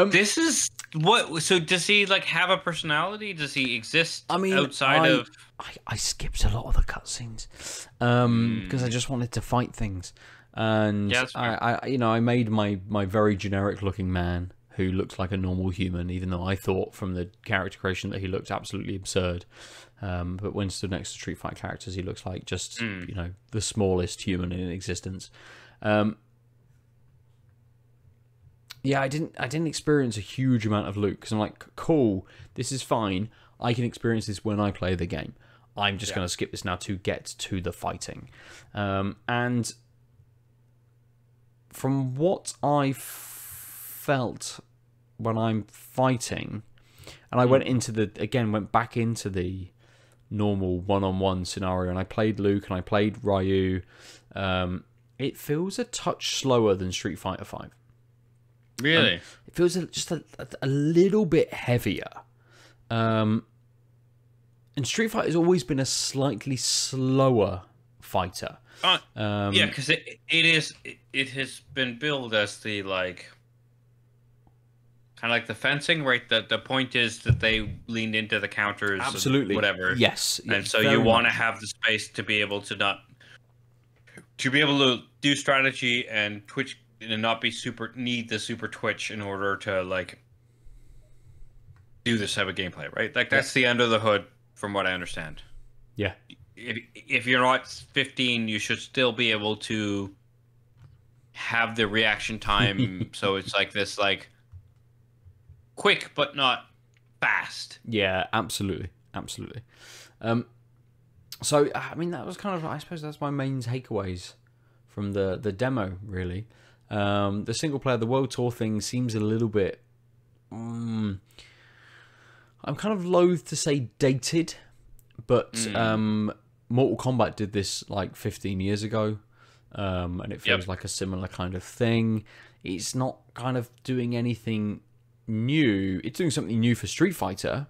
This is what. So does he like have a personality? Does he exist outside of? I skipped a lot of the cutscenes because I just wanted to fight things, and Yeah, I made my very generic looking man who looks like a normal human, even though I thought from the character creation that he looked absolutely absurd. But when stood next to Street Fighter characters, he looks like just the smallest human in existence. Yeah, I didn't experience a huge amount of loot because I'm like, cool, this is fine. I can experience this when I play the game. I'm just going to skip this now to get to the fighting. And from what I felt when I'm fighting, and I went back into the normal one-on-one scenario, and I played Luke and I played Ryu. It feels a touch slower than Street Fighter V. Really? It feels just a little bit heavier. And Street Fighter has always been a slightly slower fighter. Yeah, because it has been billed as the like kind of like the fencing, right? The point is that they leaned into the counters, absolutely, and whatever. Yes, and so you want to have the space to be able to do strategy and twitch and not be need the super twitch in order to like do this type of gameplay, right? Like that's the under the hood, from what I understand. Yeah. If you're not 15, you should still be able to have the reaction time. So it's like this, like quick but not fast. Yeah, absolutely. So I mean, that was kind of, I suppose that's my main takeaways from the demo, really. The single player, the world tour thing seems a little bit. I'm kind of loath to say dated, but Mortal Kombat did this like 15 years ago, and it feels like a similar kind of thing. It's not kind of doing anything new. It's doing something new for Street Fighter,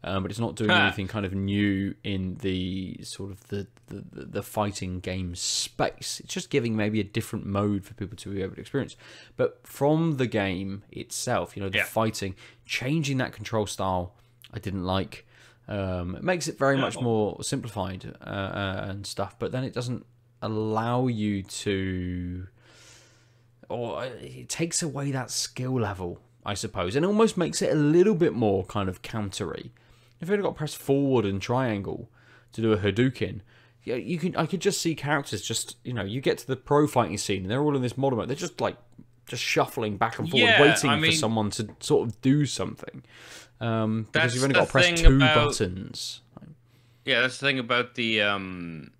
but it's not doing anything kind of new in the sort of the fighting game space. It's just giving maybe a different mode for people to be able to experience. But from the game itself, the fighting, changing that control style, I didn't like. It makes it very much more simplified and stuff, but then it doesn't allow you to, or it takes away that skill level, I suppose, and almost makes it a little bit more kind of countery. If you've got to press forward and triangle to do a Hadouken, I could just see characters just, you get to the pro fighting scene and they're all in this model mode. They're just shuffling back and forward, waiting for someone to sort of do something. Because you've only got to press two buttons. Yeah, that's the thing about the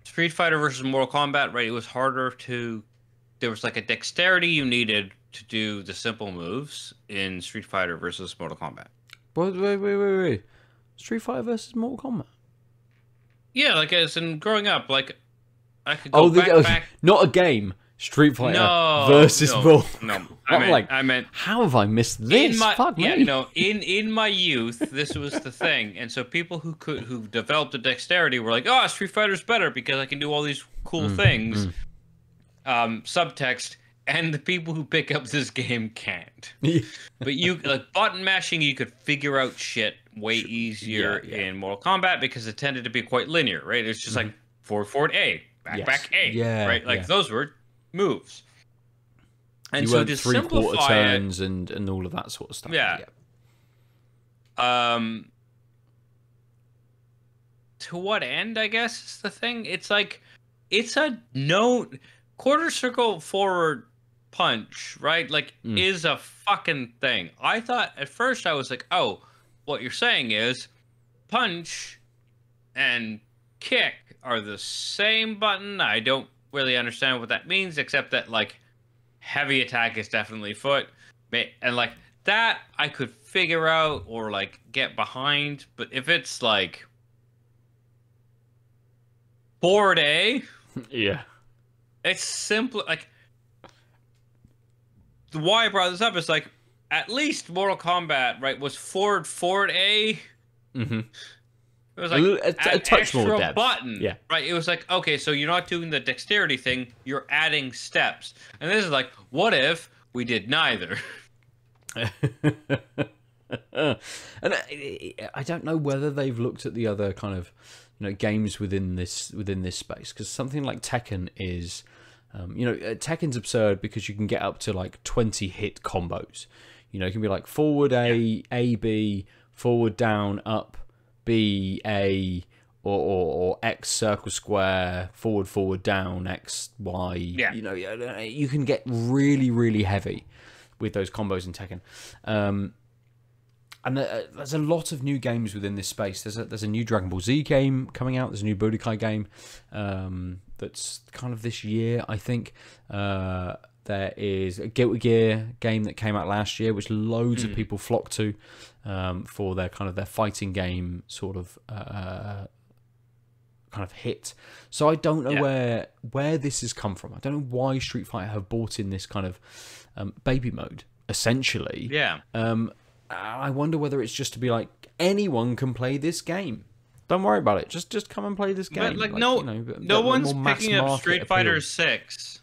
Street Fighter versus Mortal Kombat, right? It was harder to... There was like a dexterity you needed to do the simple moves in Street Fighter versus Mortal Kombat. Wait. Street Fighter versus Mortal Kombat? Yeah, like as in growing up, like I could go back. Not a game. Street Fighter versus Mortal. No, I meant, how have I missed this? Fuck me. In my youth, this was the thing, and so people who developed the dexterity were like, "Oh, Street Fighter's better because I can do all these cool things." Subtext, and the people who pick up this game can't. But you like button mashing, you could figure out shit way easier in Mortal Kombat because it tended to be quite linear, right? It's just like forward A, back A, right? Like those were moves. And you so went to 3/4 simplify turns and all of that sort of stuff. Yeah. To what end, I guess, is the thing. It's like, it's a quarter circle forward punch, right? Like, is a fucking thing. I thought, at first, I was like, oh, what you're saying is punch and kick are the same button. I don't really understand what that means, except that, like, heavy attack is definitely foot. And, like, that I could figure out or, like, get behind. But if it's, like, forward A... Yeah. It's simple. Like, why I brought this up is, like, at least Mortal Kombat, right, was forward A. It was like a touch more depth. Button. Yeah. Right. It was like, okay, so you're not doing the dexterity thing, you're adding steps. And this is like, what if we did neither? And I don't know whether they've looked at the other kind of games within this space, because something like Tekken is Tekken's absurd because you can get up to like 20 hit combos. It can be like forward A B, forward down up B A, or X circle square, forward down X Y. Yeah. You can get really, really heavy with those combos in Tekken. And there's a lot of new games within this space. There's a new Dragon Ball Z game coming out. There's a new Budokai game that's kind of this year, I think. There is a Guilty Gear game that came out last year, which loads of people flock to for their fighting game sort of kind of hit. So I don't know where this has come from. I don't know why Street Fighter have brought in this kind of baby mode, essentially. Yeah. I wonder whether it's just to be like, anyone can play this game. Don't worry about it. Just come and play this game. But no one's picking up Street Fighter 6,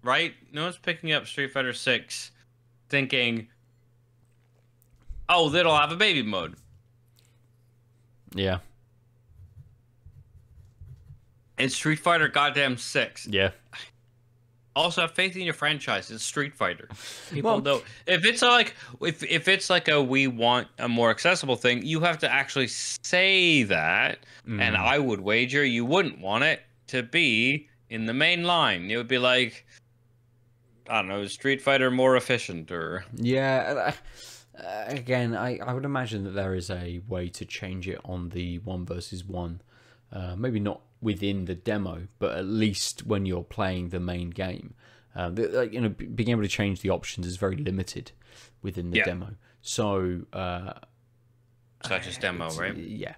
right? No one's picking up Street Fighter 6 thinking, oh, that'll have a baby mode. Yeah. It's Street Fighter goddamn 6. Yeah. Also, have faith in your franchise. It's Street Fighter. People don't. If it's like a we want a more accessible thing, you have to actually say that. And I would wager you wouldn't want it to be in the main line. It would be like, I don't know, Street Fighter more efficient, or again, I would imagine that there is a way to change it on the 1 versus 1. Maybe not within the demo, but at least when you're playing the main game, being able to change the options is very limited within the demo. So, such as demo, right? Yeah.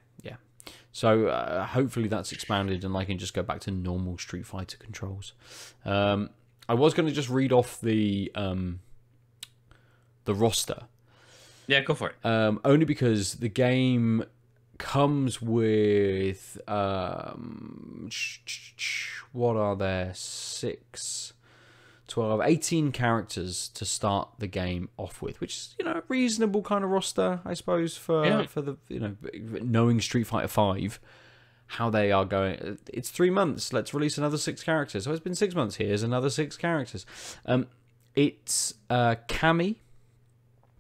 So hopefully that's expanded, and I can just go back to normal Street Fighter controls. I was going to just read off the roster. Yeah, go for it. Only because the game comes with what are there, 6, 12, 18 characters to start the game off with, which is a reasonable kind of roster, I suppose, for the knowing Street Fighter 5, how they are going. It's 3 months, let's release another 6 characters. So it's been 6 months, here's another 6 characters. It's Cammy.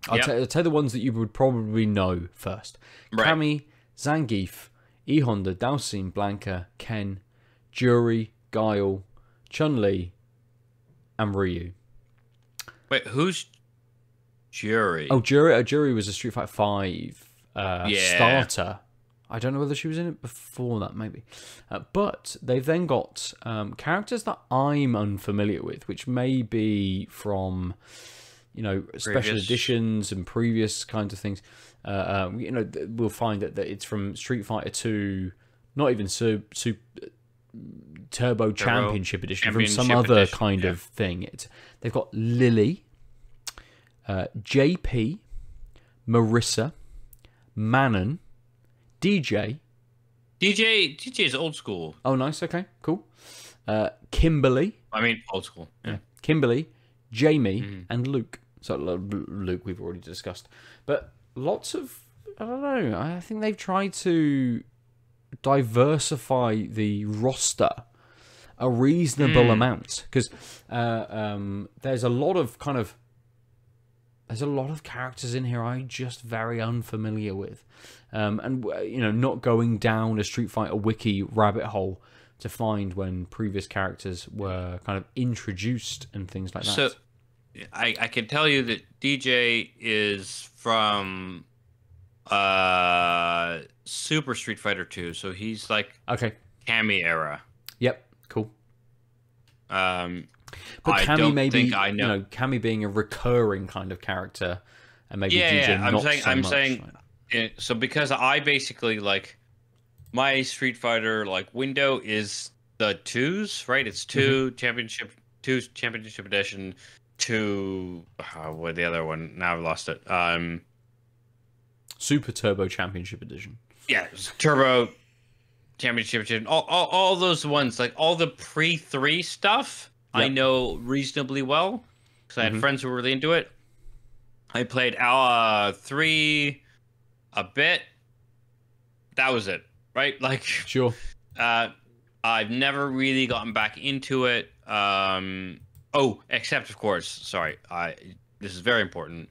I'll tell you the ones that you would probably know first. Right. Cammy, Zangief, E Honda, Dhalsim, Blanca, Ken, Jury, Guile, Chun-Li, and Ryu. Wait, who's Jury? Oh, Jury was a Street Fighter 5 starter. I don't know whether she was in it before that, maybe. But they've then got characters that I'm unfamiliar with, which may be from special editions and previous kinds of things. We'll find that it's from Street Fighter 2, not even Turbo Championship Edition, from some other kind of thing. They've got Lily, JP, Marissa, Manon, DJ. DJ is old school. Oh, nice. Okay, cool. Kimberly. I mean, old school. Yeah. Kimberly, Jamie, and Luke. So Luke we've already discussed. But lots of, I don't know, I think they've tried to diversify the roster a reasonable amount, because there's a lot of characters in here I'm just very unfamiliar with, and not going down a Street Fighter wiki rabbit hole to find when previous characters were kind of introduced and things like that. So I can tell you that DJ is from Super Street Fighter 2, so he's like Cammy era. Yep, cool. But Cammy maybe Cammy being a recurring kind of character, and maybe DJ not so much. I'm saying so because I basically my Street Fighter window is the 2s, right? It's 2 championship edition, 2 what the other one? Now I've lost it. Super Turbo Championship Edition. Yeah, it was Turbo Championship, all those ones, like all the pre-3 stuff, Yep. I know reasonably well because I had friends who were really into it. I played 3 a bit. That was it, right? Like, Sure. I've never really gotten back into it. Except of course, sorry, this is very important.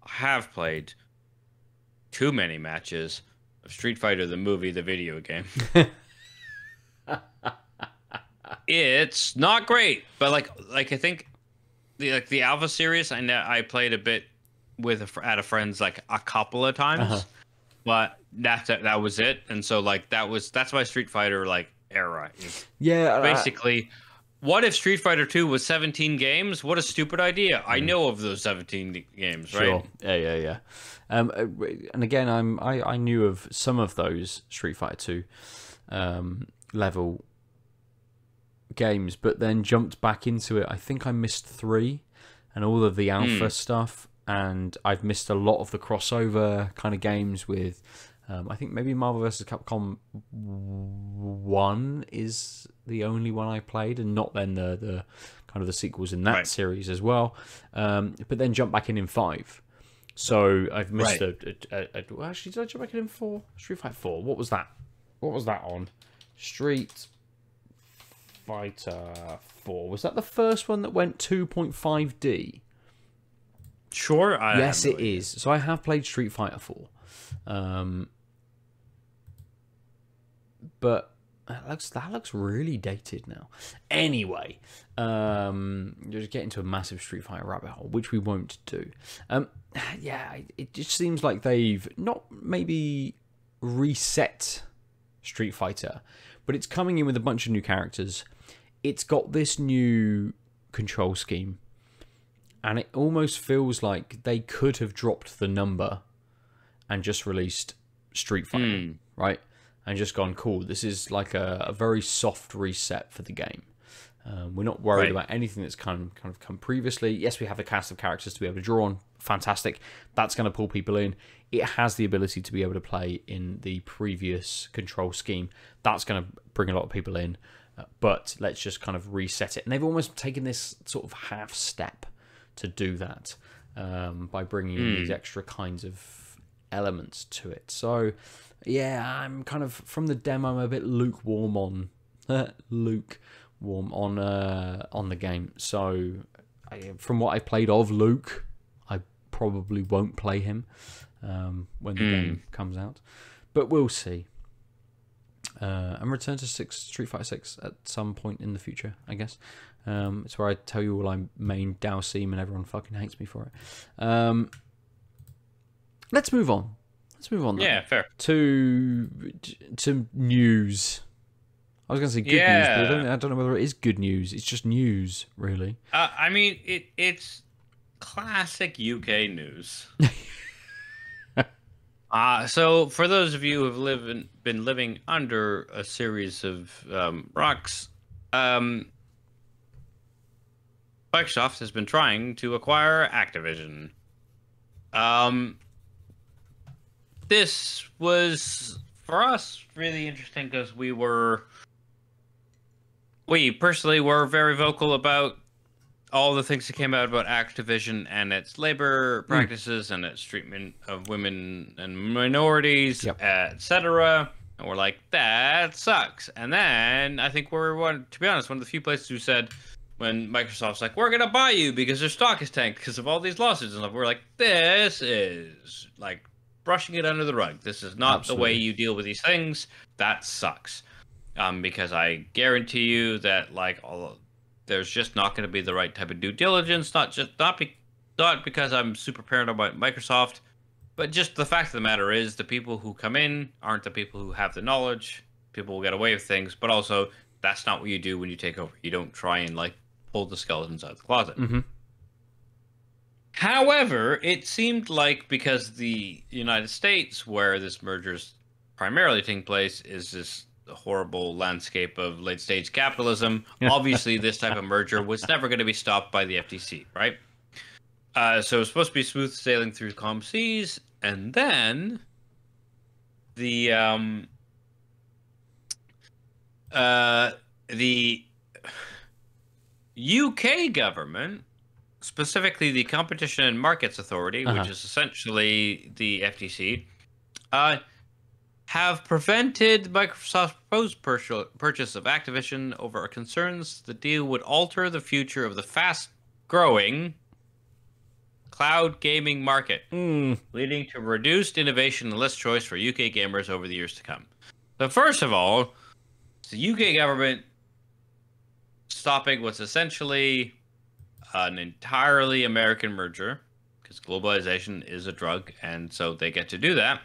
I have played too many matches of Street Fighter the movie, the video game. It's not great, but like I think the Alpha series, I played a bit with at a friend's like a couple of times, but that was it. And so like that's my Street Fighter like era. Yeah, Basically, what if Street Fighter 2 was 17 games? What a stupid idea! I know of those 17 games, right? Sure. Yeah. And again, I knew of some of those Street Fighter 2 level games, but then jumped back into it. I think I missed 3 and all of the alpha stuff, and I've missed a lot of the crossover kind of games with I think maybe Marvel vs. Capcom 1 is the only one I played, and not then the kind of the sequels in that series as well. But then jump back in 5. So I've missed well, actually, did I jump back in 4? Street Fighter 4. What was that? What was that on? Street Fighter 4. Was that the first one that went 2.5D? Sure. Yes, it is. So I have played Street Fighter 4. But that looks really dated now. Anyway, just get into a massive Street Fighter rabbit hole, which we won't do. Yeah, it just seems like they've not maybe reset Street Fighter, but it's coming in with a bunch of new characters. It's got this new control scheme, and it almost feels like they could have dropped the number and just released Street Fighter, right? And just gone, cool, this is like a very soft reset for the game. We're not worried about anything that's kind of come previously. Yes, we have a cast of characters to be able to draw on. Fantastic. That's going to pull people in. It has the ability to be able to play in the previous control scheme. That's going to bring a lot of people in. But let's just kind of reset it. And they've almost taken this sort of half step to do that by bringing in these extra kinds of elements to it. So yeah, I'm kind of, from the demo, I'm a bit lukewarm on on the game. So from what I played of Luke, I probably won't play him when the game comes out, but we'll see. And return to Street Fighter 6 at some point in the future, I guess. It's where I tell you all I'm main Dalsim and everyone fucking hates me for it. Let's move on. Then. Yeah, fair. To news. I was going to say good news, but I don't know whether it is good news. It's just news, really. I mean, it's classic UK news. So for those of you who have been living under a series of rocks, Microsoft has been trying to acquire Activision. This was, for us, really interesting because we personally were very vocal about all the things that came out about Activision and its labor practices and its treatment of women and minorities, etc. And we're like, that sucks. And then I think to be honest, one of the few places who said, when Microsoft's like, we're going to buy you because their stock is tanked because of all these lawsuits and stuff, we're like, this is like brushing it under the rug. This is not the way you deal with these things. That sucks. Because I guarantee you that there's just not going to be the right type of due diligence. Not because I'm super paranoid about Microsoft, but just the fact of the matter is the people who come in aren't the people who have the knowledge. People will get away with things, but also that's not what you do when you take over. You don't try and pull the skeletons out of the closet. However, it seemed like because the United States, where this merger's primarily taking place, is this horrible landscape of late-stage capitalism, obviously this type of merger was never going to be stopped by the FTC, right? So it was supposed to be smooth sailing through calm seas, and then the the UK government, specifically the Competition and Markets Authority, which is essentially the FTC, have prevented Microsoft's proposed purchase of Activision over concerns the deal would alter the future of the fast-growing cloud gaming market, leading to reduced innovation and less choice for UK gamers over the years to come. So first of all, the UK government stopping what's essentially an entirely American merger, because globalization is a drug, and so they get to do that.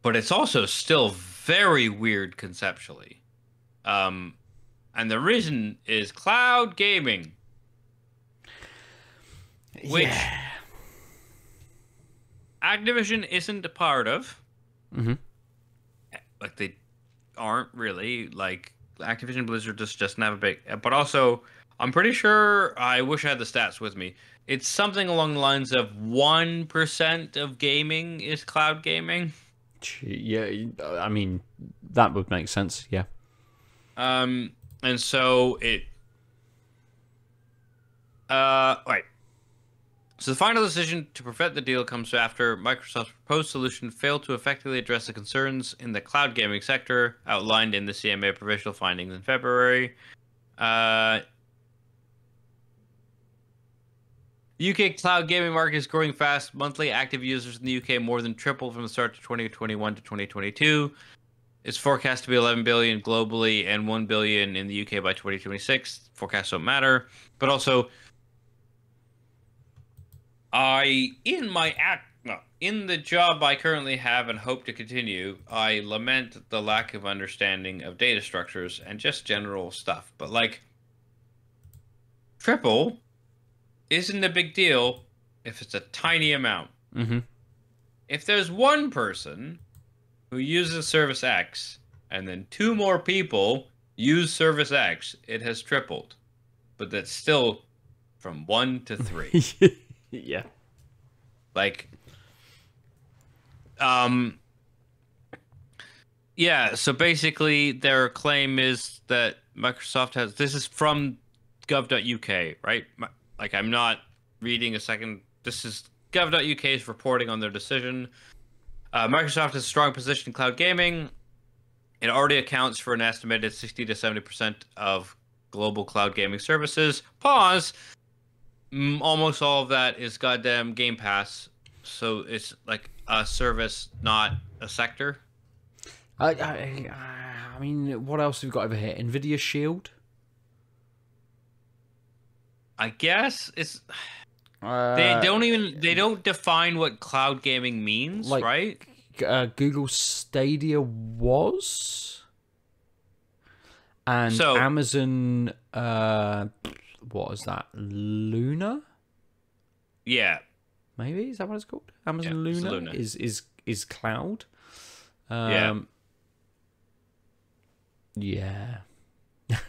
But it's also still very weird conceptually. And the reason is cloud gaming. Which Activision isn't a part of. Like, they aren't really. Like, Activision Blizzard just doesn't have a big... But also, I'm pretty sure... I wish I had the stats with me. It's something along the lines of 1% of gaming is cloud gaming. Yeah, I mean, that would make sense, yeah. And so it... right. So the final decision to prevent the deal comes after Microsoft's proposed solution failed to effectively address the concerns in the cloud gaming sector outlined in the CMA provisional findings in February. The UK cloud gaming market is growing fast. Monthly active users in the UK more than tripled from the start of 2021 to 2022. It's forecast to be 11 billion globally and 1 billion in the UK by 2026. Forecasts don't matter. But also, in the job I currently have and hope to continue, I lament the lack of understanding of data structures and just general stuff. But like, triple isn't a big deal if it's a tiny amount. If there's one person who uses Service X and then 2 more people use Service X, it has tripled. But that's still from 1 to 3. Yeah. Like, yeah, so basically their claim is that Microsoft has... This is from gov.uk, right? Like, I'm not reading a second. This is gov.uk's reporting on their decision. Microsoft has a strong position in cloud gaming. It already accounts for an estimated 60 to 70% of global cloud gaming services. Pause. Almost all of that is goddamn Game Pass. So it's like a service, not a sector. I mean, what else have we got over here? Nvidia Shield? I guess it's... they don't define what cloud gaming means, like, right? Google Stadia was, and so, Amazon. What is that? Luna? Yeah, maybe is that what it's called? Amazon Luna is cloud. Yeah.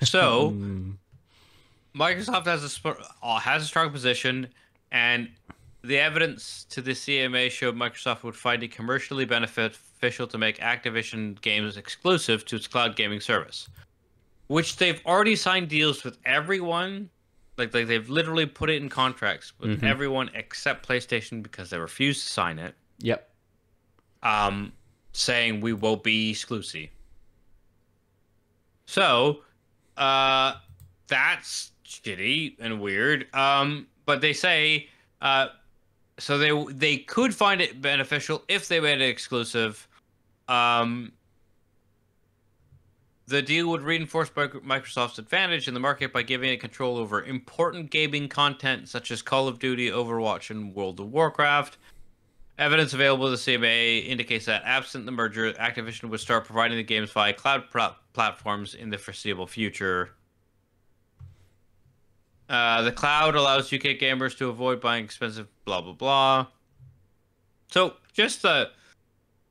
So Microsoft has a strong position, and the evidence to the CMA showed Microsoft would find it commercially beneficial to make Activision games exclusive to its cloud gaming service, which they've already signed deals with everyone. Like they've literally put it in contracts with everyone except PlayStation because they refused to sign it. Yep. Saying we will be exclusive. So, that's shitty and weird. But they say, so they could find it beneficial if they made it exclusive. The deal would reinforce Microsoft's advantage in the market by giving it control over important gaming content such as Call of Duty, Overwatch, and World of Warcraft. Evidence available to the CMA indicates that, absent the merger, Activision would start providing the games via cloud platforms in the foreseeable future. The cloud allows UK gamers to avoid buying expensive blah, blah, blah. So, just a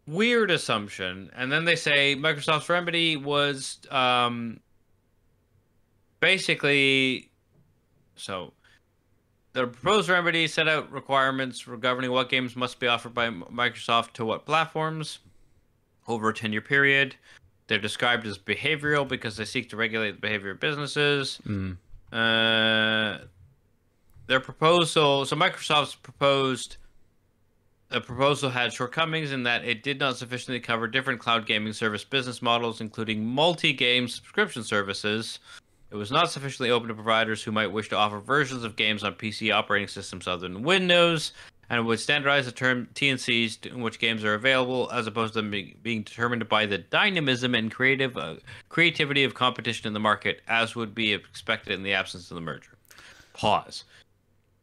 weird assumption. And then they say Microsoft's remedy was basically... So, the proposed remedy set out requirements governing what games must be offered by Microsoft to what platforms. over a 10-year period. They're described as behavioral because they seek to regulate the behavior of businesses. Their proposal, so Microsoft's proposal had shortcomings in that it did not sufficiently cover different cloud gaming service business models, including multi-game subscription services. It was not sufficiently open to providers who might wish to offer versions of games on PC operating systems other than Windows, and it would standardize the term TNCs in which games are available, as opposed to them being determined by the dynamism and creativity of competition in the market, as would be expected in the absence of the merger. Pause.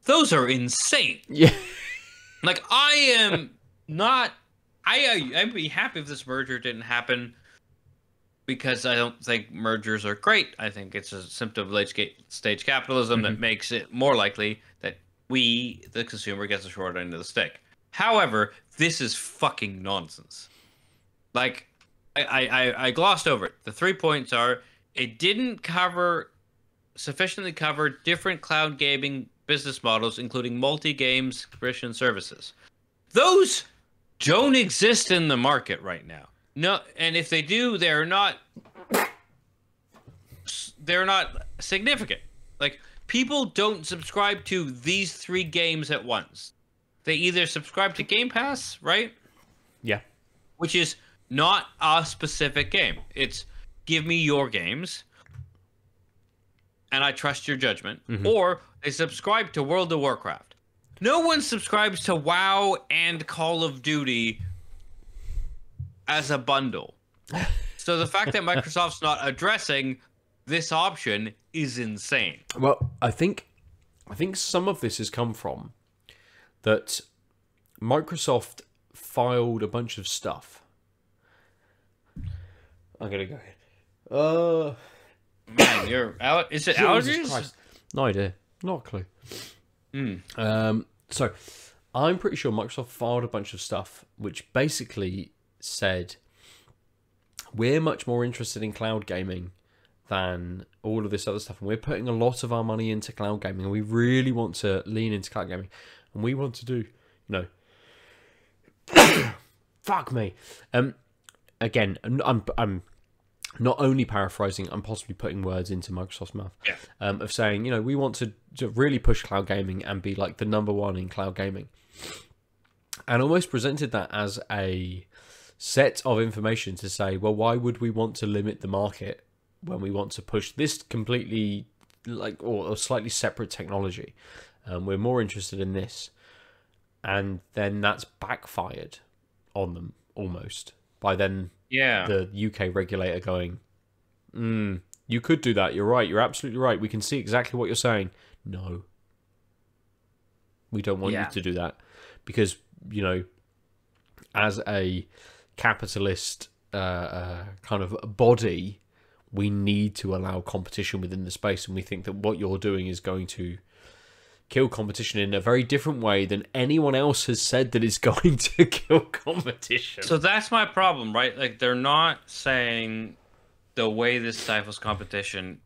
Those are insane. Yeah. Like, I am not... I'd be happy if this merger didn't happen, because I don't think mergers are great. I think it's a symptom of late-stage capitalism that makes it more likely that we, the consumer, gets the short end of the stick. However, this is fucking nonsense. Like, I glossed over it. The 3 points are, it didn't sufficiently cover different cloud gaming business models, including multi-game subscription services. Those don't exist in the market right now. No, and if they do, they're not significant. Like, people don't subscribe to these 3 games at once. They either subscribe to Game Pass, right? Yeah. Which is not a specific game. It's give me your games, and I trust your judgment. Or they subscribe to World of Warcraft. No one subscribes to WoW and Call of Duty as a bundle. So the fact that Microsoft's not addressing this option is insane. Well, I think some of this has come from that Microsoft filed a bunch of stuff. I'm gonna go ahead. Man, is it allergies? Christ. No idea. Not a clue. So I'm pretty sure Microsoft filed a bunch of stuff which basically said we're much more interested in cloud gaming than all of this other stuff, and we're putting a lot of our money into cloud gaming, and we really want to lean into cloud gaming, and we want to do, fuck me. Again, I'm not only paraphrasing, I'm possibly putting words into Microsoft's mouth. Yeah. Of saying, we want to really push cloud gaming and be like the number one in cloud gaming, and almost presented that as a set of information to say, well, why would we want to limit the market when we want to push this completely or slightly separate technology? We're more interested in this, and then that's backfired on them almost by then. Yeah. The UK regulator going, you could do that. You're right. You're absolutely right. We can see exactly what you're saying. No, we don't want you to do that, because as a capitalist kind of body, we need to allow competition within the space, and we think that what you're doing is going to kill competition in a very different way than anyone else has said that it's going to kill competition. So that's my problem, right? Like, they're not saying the way this stifles competition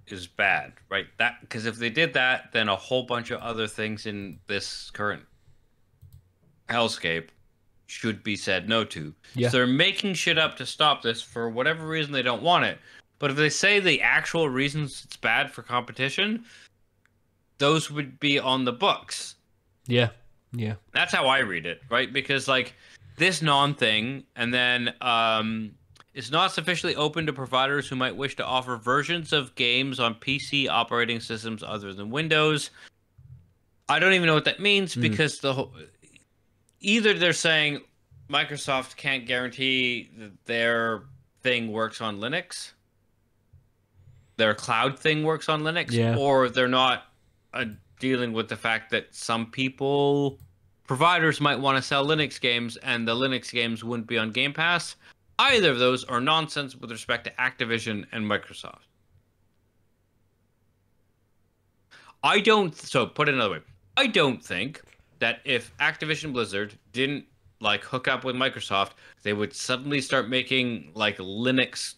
is bad, right? That, because if they did that, then a whole bunch of other things in this current hellscape should be said no to. Yeah. So they're making shit up to stop this for whatever reason they don't want it. But if they say the actual reasons it's bad for competition, those would be on the books. Yeah. That's how I read it, right? Because, like, this non-thing, and then it's not sufficiently open to providers who might wish to offer versions of games on PC operating systems other than Windows. I don't even know what that means, because either they're saying Microsoft can't guarantee that their thing works on Linux, their cloud thing works on Linux, or they're not dealing with the fact that some providers might want to sell Linux games, and the Linux games wouldn't be on Game Pass. Either of those are nonsense with respect to Activision and Microsoft. So put it another way, I don't think that if Activision Blizzard didn't hook up with Microsoft, they would suddenly start making Linux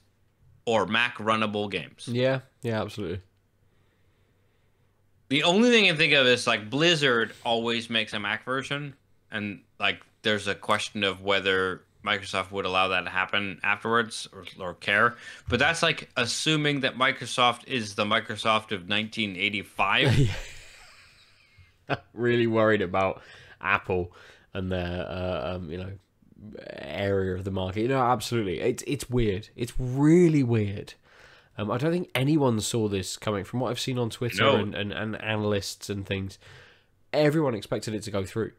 or Mac runnable games. Yeah, absolutely. The only thing I can think of is Blizzard always makes a Mac version, and there's a question of whether Microsoft would allow that to happen afterwards or care. But that's like assuming that Microsoft is the Microsoft of 1985. Really worried about Apple and their area of the market. Absolutely. It's weird. It's really weird. I don't think anyone saw this coming. From what I've seen on Twitter and analysts and things, everyone expected it to go through.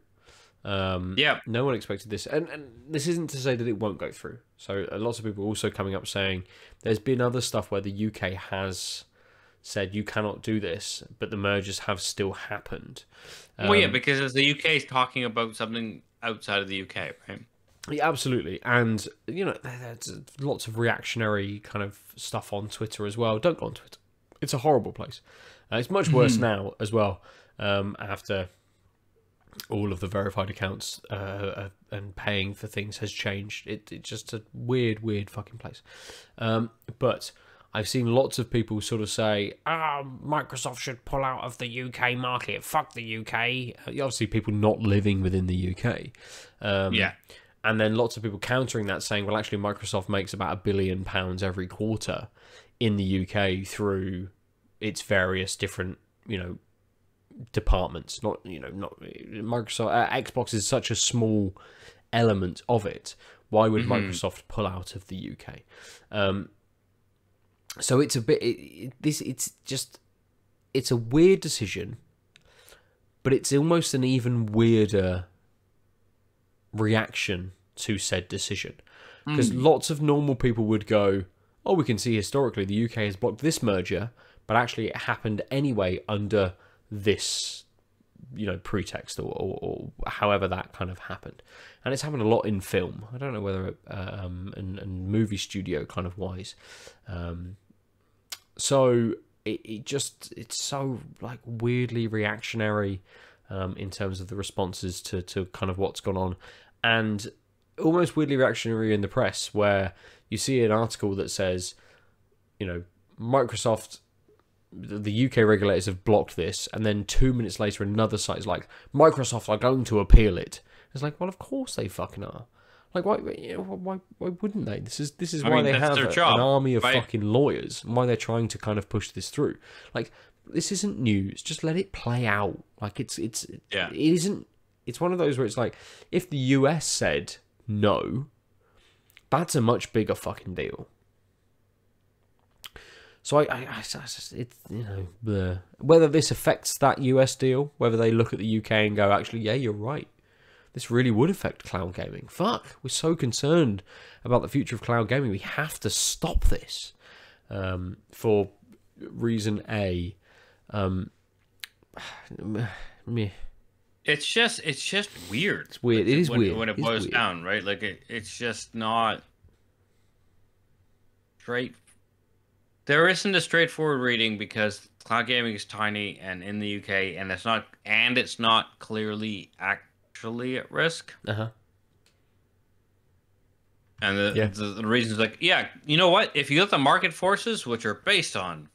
Yeah. No one expected this. And this isn't to say that it won't go through. So lots of people also coming up saying there's been other stuff where the UK has said you cannot do this, but the mergers have still happened. Well, yeah, because the UK is talking about something outside of the UK, right? Yeah, absolutely. And, there's lots of reactionary kind of stuff on Twitter as well. Don't go on Twitter. It's a horrible place. It's much worse now as well, after all of the verified accounts and paying for things has changed. It's just a weird fucking place. But I've seen lots of people sort of say, Microsoft should pull out of the UK market. Fuck the UK. Obviously, people not living within the UK. Yeah. And then lots of people countering that, saying, well, actually, Microsoft makes about £1 billion every quarter in the UK through its various different, departments. Not Microsoft. Xbox is such a small element of it. Why would Microsoft pull out of the UK? So it's a bit. It's a weird decision, but it's almost an even weirder reaction to said decision, because lots of normal people would go, oh, we can see historically the UK has blocked this merger, but actually it happened anyway under this pretext or however that kind of happened. And it's happened a lot in film. I don't know whether and movie studio kind of wise. So it's so like weirdly reactionary in terms of the responses to kind of what's gone on, and almost weirdly reactionary in the press, where you see an article that says, Microsoft, the UK regulators have blocked this, and then 2 minutes later another site is like, Microsoft are going to appeal it. It's like, well, of course they fucking are. Like, why wouldn't they? This is why they have an army of fucking lawyers, and why they're trying to kind of push this through. Like, this isn't news. Just let it play out. Like, it isn't. It's one of those where it's like, if the US said no, that's a much bigger fucking deal. So it's whether this affects that US deal, whether they look at the UK and go, actually, yeah, you're right. This really would affect cloud gaming. Fuck, we're so concerned about the future of cloud gaming. We have to stop this for reason A. It's just weird. It's weird. It is weird when it boils down, right? Like it's just not straight. There isn't a straightforward reading because cloud gaming is tiny and in the UK, and it's not clearly actually at risk. And the reasons, like, yeah, you know what? If you look at the market forces, which are based on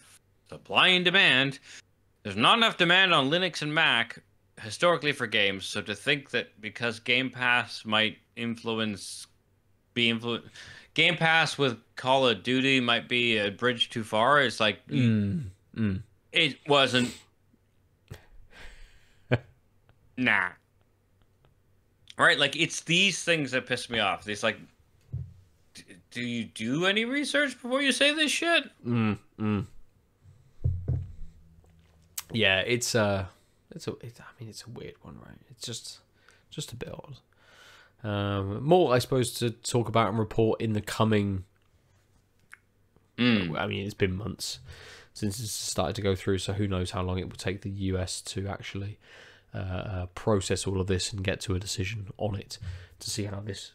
supply and demand, there's not enough demand on Linux and Mac historically for games. So to think that because Game Pass might Game Pass with Call of Duty might be a bridge too far, it's like it wasn't. Nah. Right? Like, it's these things that piss me off. It's like, do you do any research before you say this shit? Yeah, it's a weird one, right? It's just a bit odd. More, I suppose, to talk about and report in the coming. I mean, it's been months since it's started to go through, so who knows how long it will take the US to actually process all of this and get to a decision on it, to see how this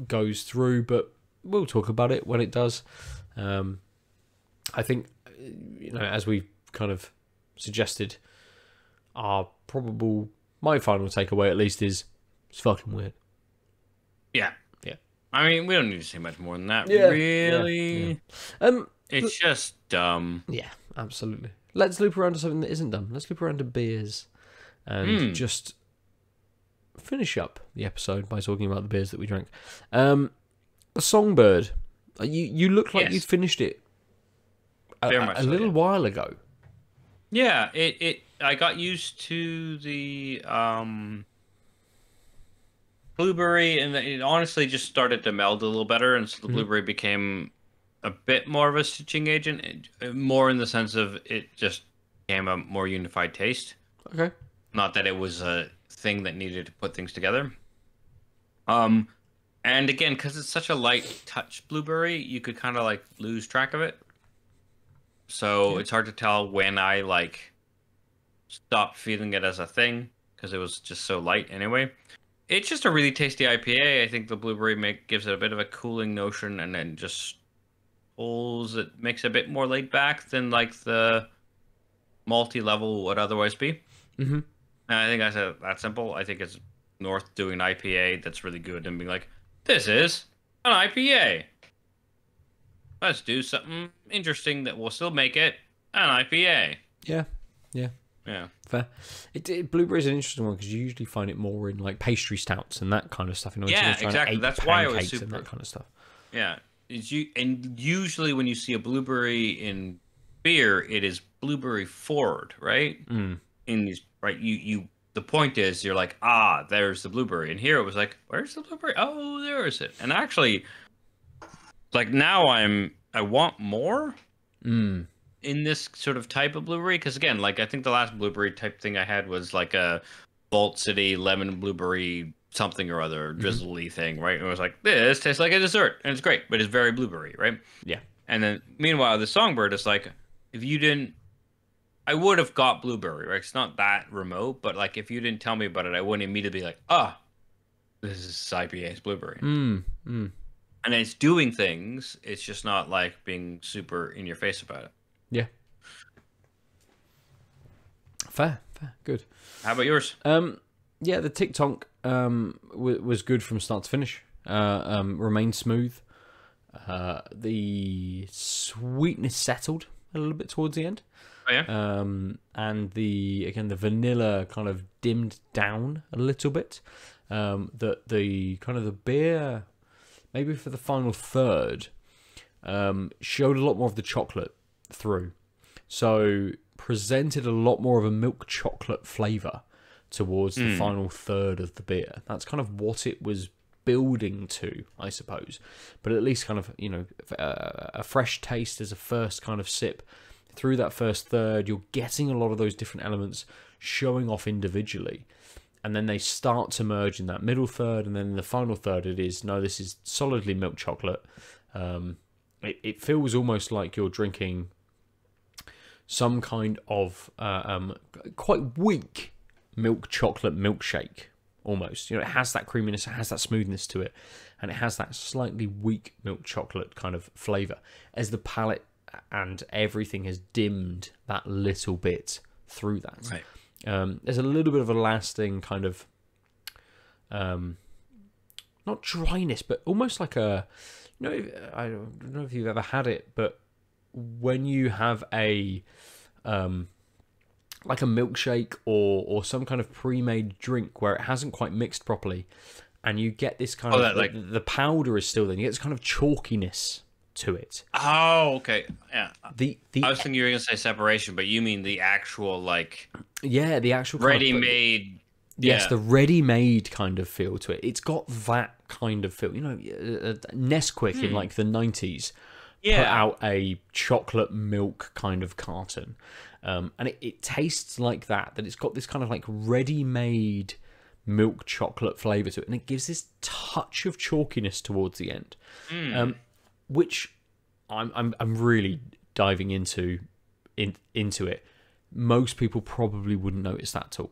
goes through. But we'll talk about it when it does. I think, as we kind of suggested, my final takeaway at least is it's fucking weird. Yeah. Yeah. I mean, we don't need to say much more than that. Yeah. Really. Yeah. It's just dumb. Yeah, absolutely. Let's loop around to something that isn't dumb. Let's loop around to beers. And just finish up the episode by talking about the beers that we drank. The Songbird. You look like you'd finished it a little while ago. Yeah, I got used to the blueberry, and it honestly just started to meld a little better, and so the blueberry became a bit more of a stitching agent, more in the sense of it just became a more unified taste. Okay. Not that it was a thing that needed to put things together. And again, because it's such a light touch blueberry, you could kind of like lose track of it. So it's hard to tell when I like stopped feeling it as a thing, because it was just so light anyway. It's just a really tasty IPA. I think the blueberry gives it a bit of a cooling notion, and then just makes it a bit more laid back than like the malty level would otherwise be. And I think that's that simple. I think it's North doing an IPA that's really good and being like, this is an IPA. Let's do something interesting that will still make it an IPA. Yeah. Fair. Blueberry is an interesting one because you usually find it more in like pastry stouts and that kind of stuff. Yeah, exactly. That's why it was super. And that kind of stuff. Yeah, and usually when you see a blueberry in beer, it is blueberry forward, right? In these, right? The point is, you're like, there's the blueberry, and here it was like, where's the blueberry? Oh, there is it. And actually, like now I want more in this sort of type of blueberry, because again, like I think the last blueberry type thing I had was like a Vault City lemon blueberry something or other drizzly thing, right? And it was like, this tastes like a dessert, and it's great, but it's very blueberry, right? Yeah. And then meanwhile, the Songbird is like, if you didn't, I would have got blueberry, right? It's not that remote, but like if you didn't tell me about it, I wouldn't immediately be like, this is IPA's blueberry. And it's doing things. It's just not like being super in your face about it. Yeah. Fair. Good. How about yours? Yeah, the Tik Tonk was good from start to finish. Remained smooth. The sweetness settled a little bit towards the end. Oh, yeah? And the vanilla kind of dimmed down a little bit. The kind of the beer, maybe for the final third, showed a lot more of the chocolate through. So presented a lot more of a milk chocolate flavour towards the final third of the beer. That's kind of what it was building to, I suppose. But at least kind of, a fresh taste as a first kind of sip. Through that first third, you're getting a lot of those different elements showing off individually. And then they start to merge in that middle third, and then in the final third this is solidly milk chocolate. It feels almost like you're drinking some kind of quite weak milk chocolate milkshake, almost. It has that creaminess, it has that smoothness to it, and it has that slightly weak milk chocolate kind of flavour as the palate and everything has dimmed that little bit through that. Right. There's a little bit of a lasting kind of not dryness, but almost like I don't know if you've ever had it, but when you have a like a milkshake or some kind of pre-made drink where it hasn't quite mixed properly, and you get this kind of the powder is still there, and you get this kind of chalkiness to it. Oh, okay. Yeah. I was thinking you were going to say separation, but you mean the actual the actual ready-made. Yes, the ready-made kind of feel to it. It's got that kind of feel. Nesquik in like the 90s put out a chocolate milk kind of carton. And it tastes like that it's got this kind of like ready-made milk chocolate flavour to it. And it gives this touch of chalkiness towards the end. Which I'm really diving into it. Most people probably wouldn't notice that at all.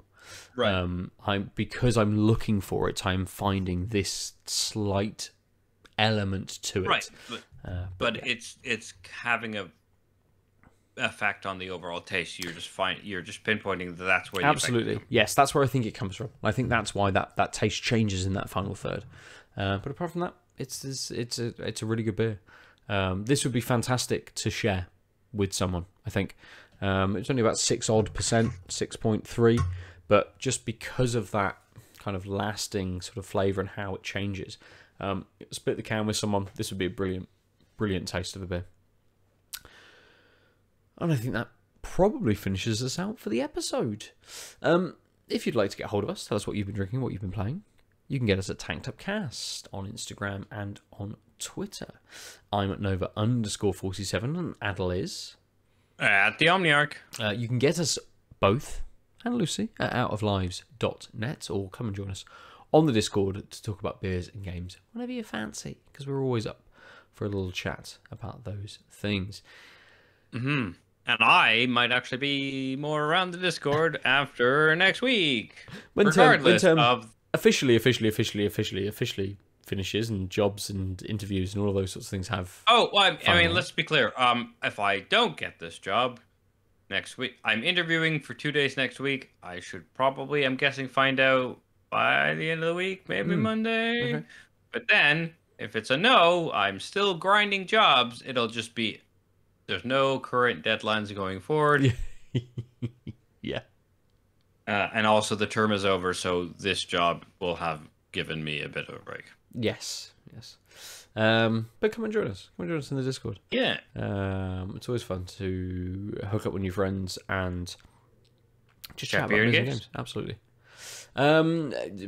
Right. Because I'm looking for it, I'm finding this slight element to it. Right. But it's having a effect on the overall taste. You're just pinpointing that's where the absolutely. Yes, that's where I think it comes from. I think that's why that taste changes in that final third. But apart from that, it's a really good beer. This would be fantastic to share with someone, I think. It's only about 6%, 6.3, but just because of that kind of lasting sort of flavour and how it changes. Split the can with someone. This would be a brilliant taste of a beer. And I think that probably finishes us out for the episode. If you'd like to get hold of us, tell us what you've been drinking, what you've been playing, you can get us at Tanked Upcast on Instagram and on Twitter. I'm at Nova_47 and Aadil is at the Omniarch. You can get us both and Lucy at outoflives.net, or come and join us on the Discord to talk about beers and games whenever you fancy, because we're always up for a little chat about those things. Mm-hmm. And I might actually be more around the Discord after next week. When regardless of officially finishes and jobs and interviews and all of those sorts of things have. Oh, well, I mean, let's be clear. If I don't get this job next week, I'm interviewing for 2 days next week. I should probably, I'm guessing, find out by the end of the week, maybe Monday. Okay. But then, if it's a no, I'm still grinding jobs. It'll just be, there's no current deadlines going forward. Yeah. And also the term is over, so this job will have given me a bit of a break. Yes. But come and join us. Come and join us in the Discord. Yeah. It's always fun to hook up with new friends and just chat about beer and games. Absolutely.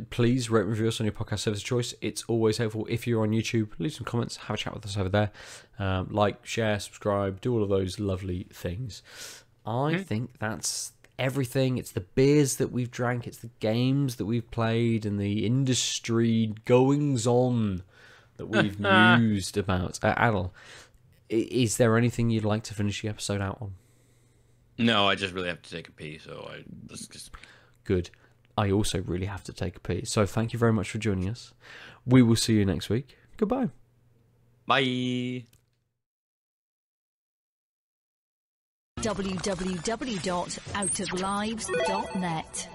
Please rate and review us on your podcast service of choice. It's always helpful. If you're on YouTube, leave some comments, have a chat with us over there. Like, share, subscribe, do all of those lovely things. I think that's everything. It's the beers that we've drank, it's the games that we've played, and the industry goings on that we've mused about. Aadil, is there anything you'd like to finish the episode out on? No, I just really have to take a pee, so let's just... Good. I also really have to take a pee. So thank you very much for joining us. We will see you next week. Goodbye. Bye. www.outoflives.net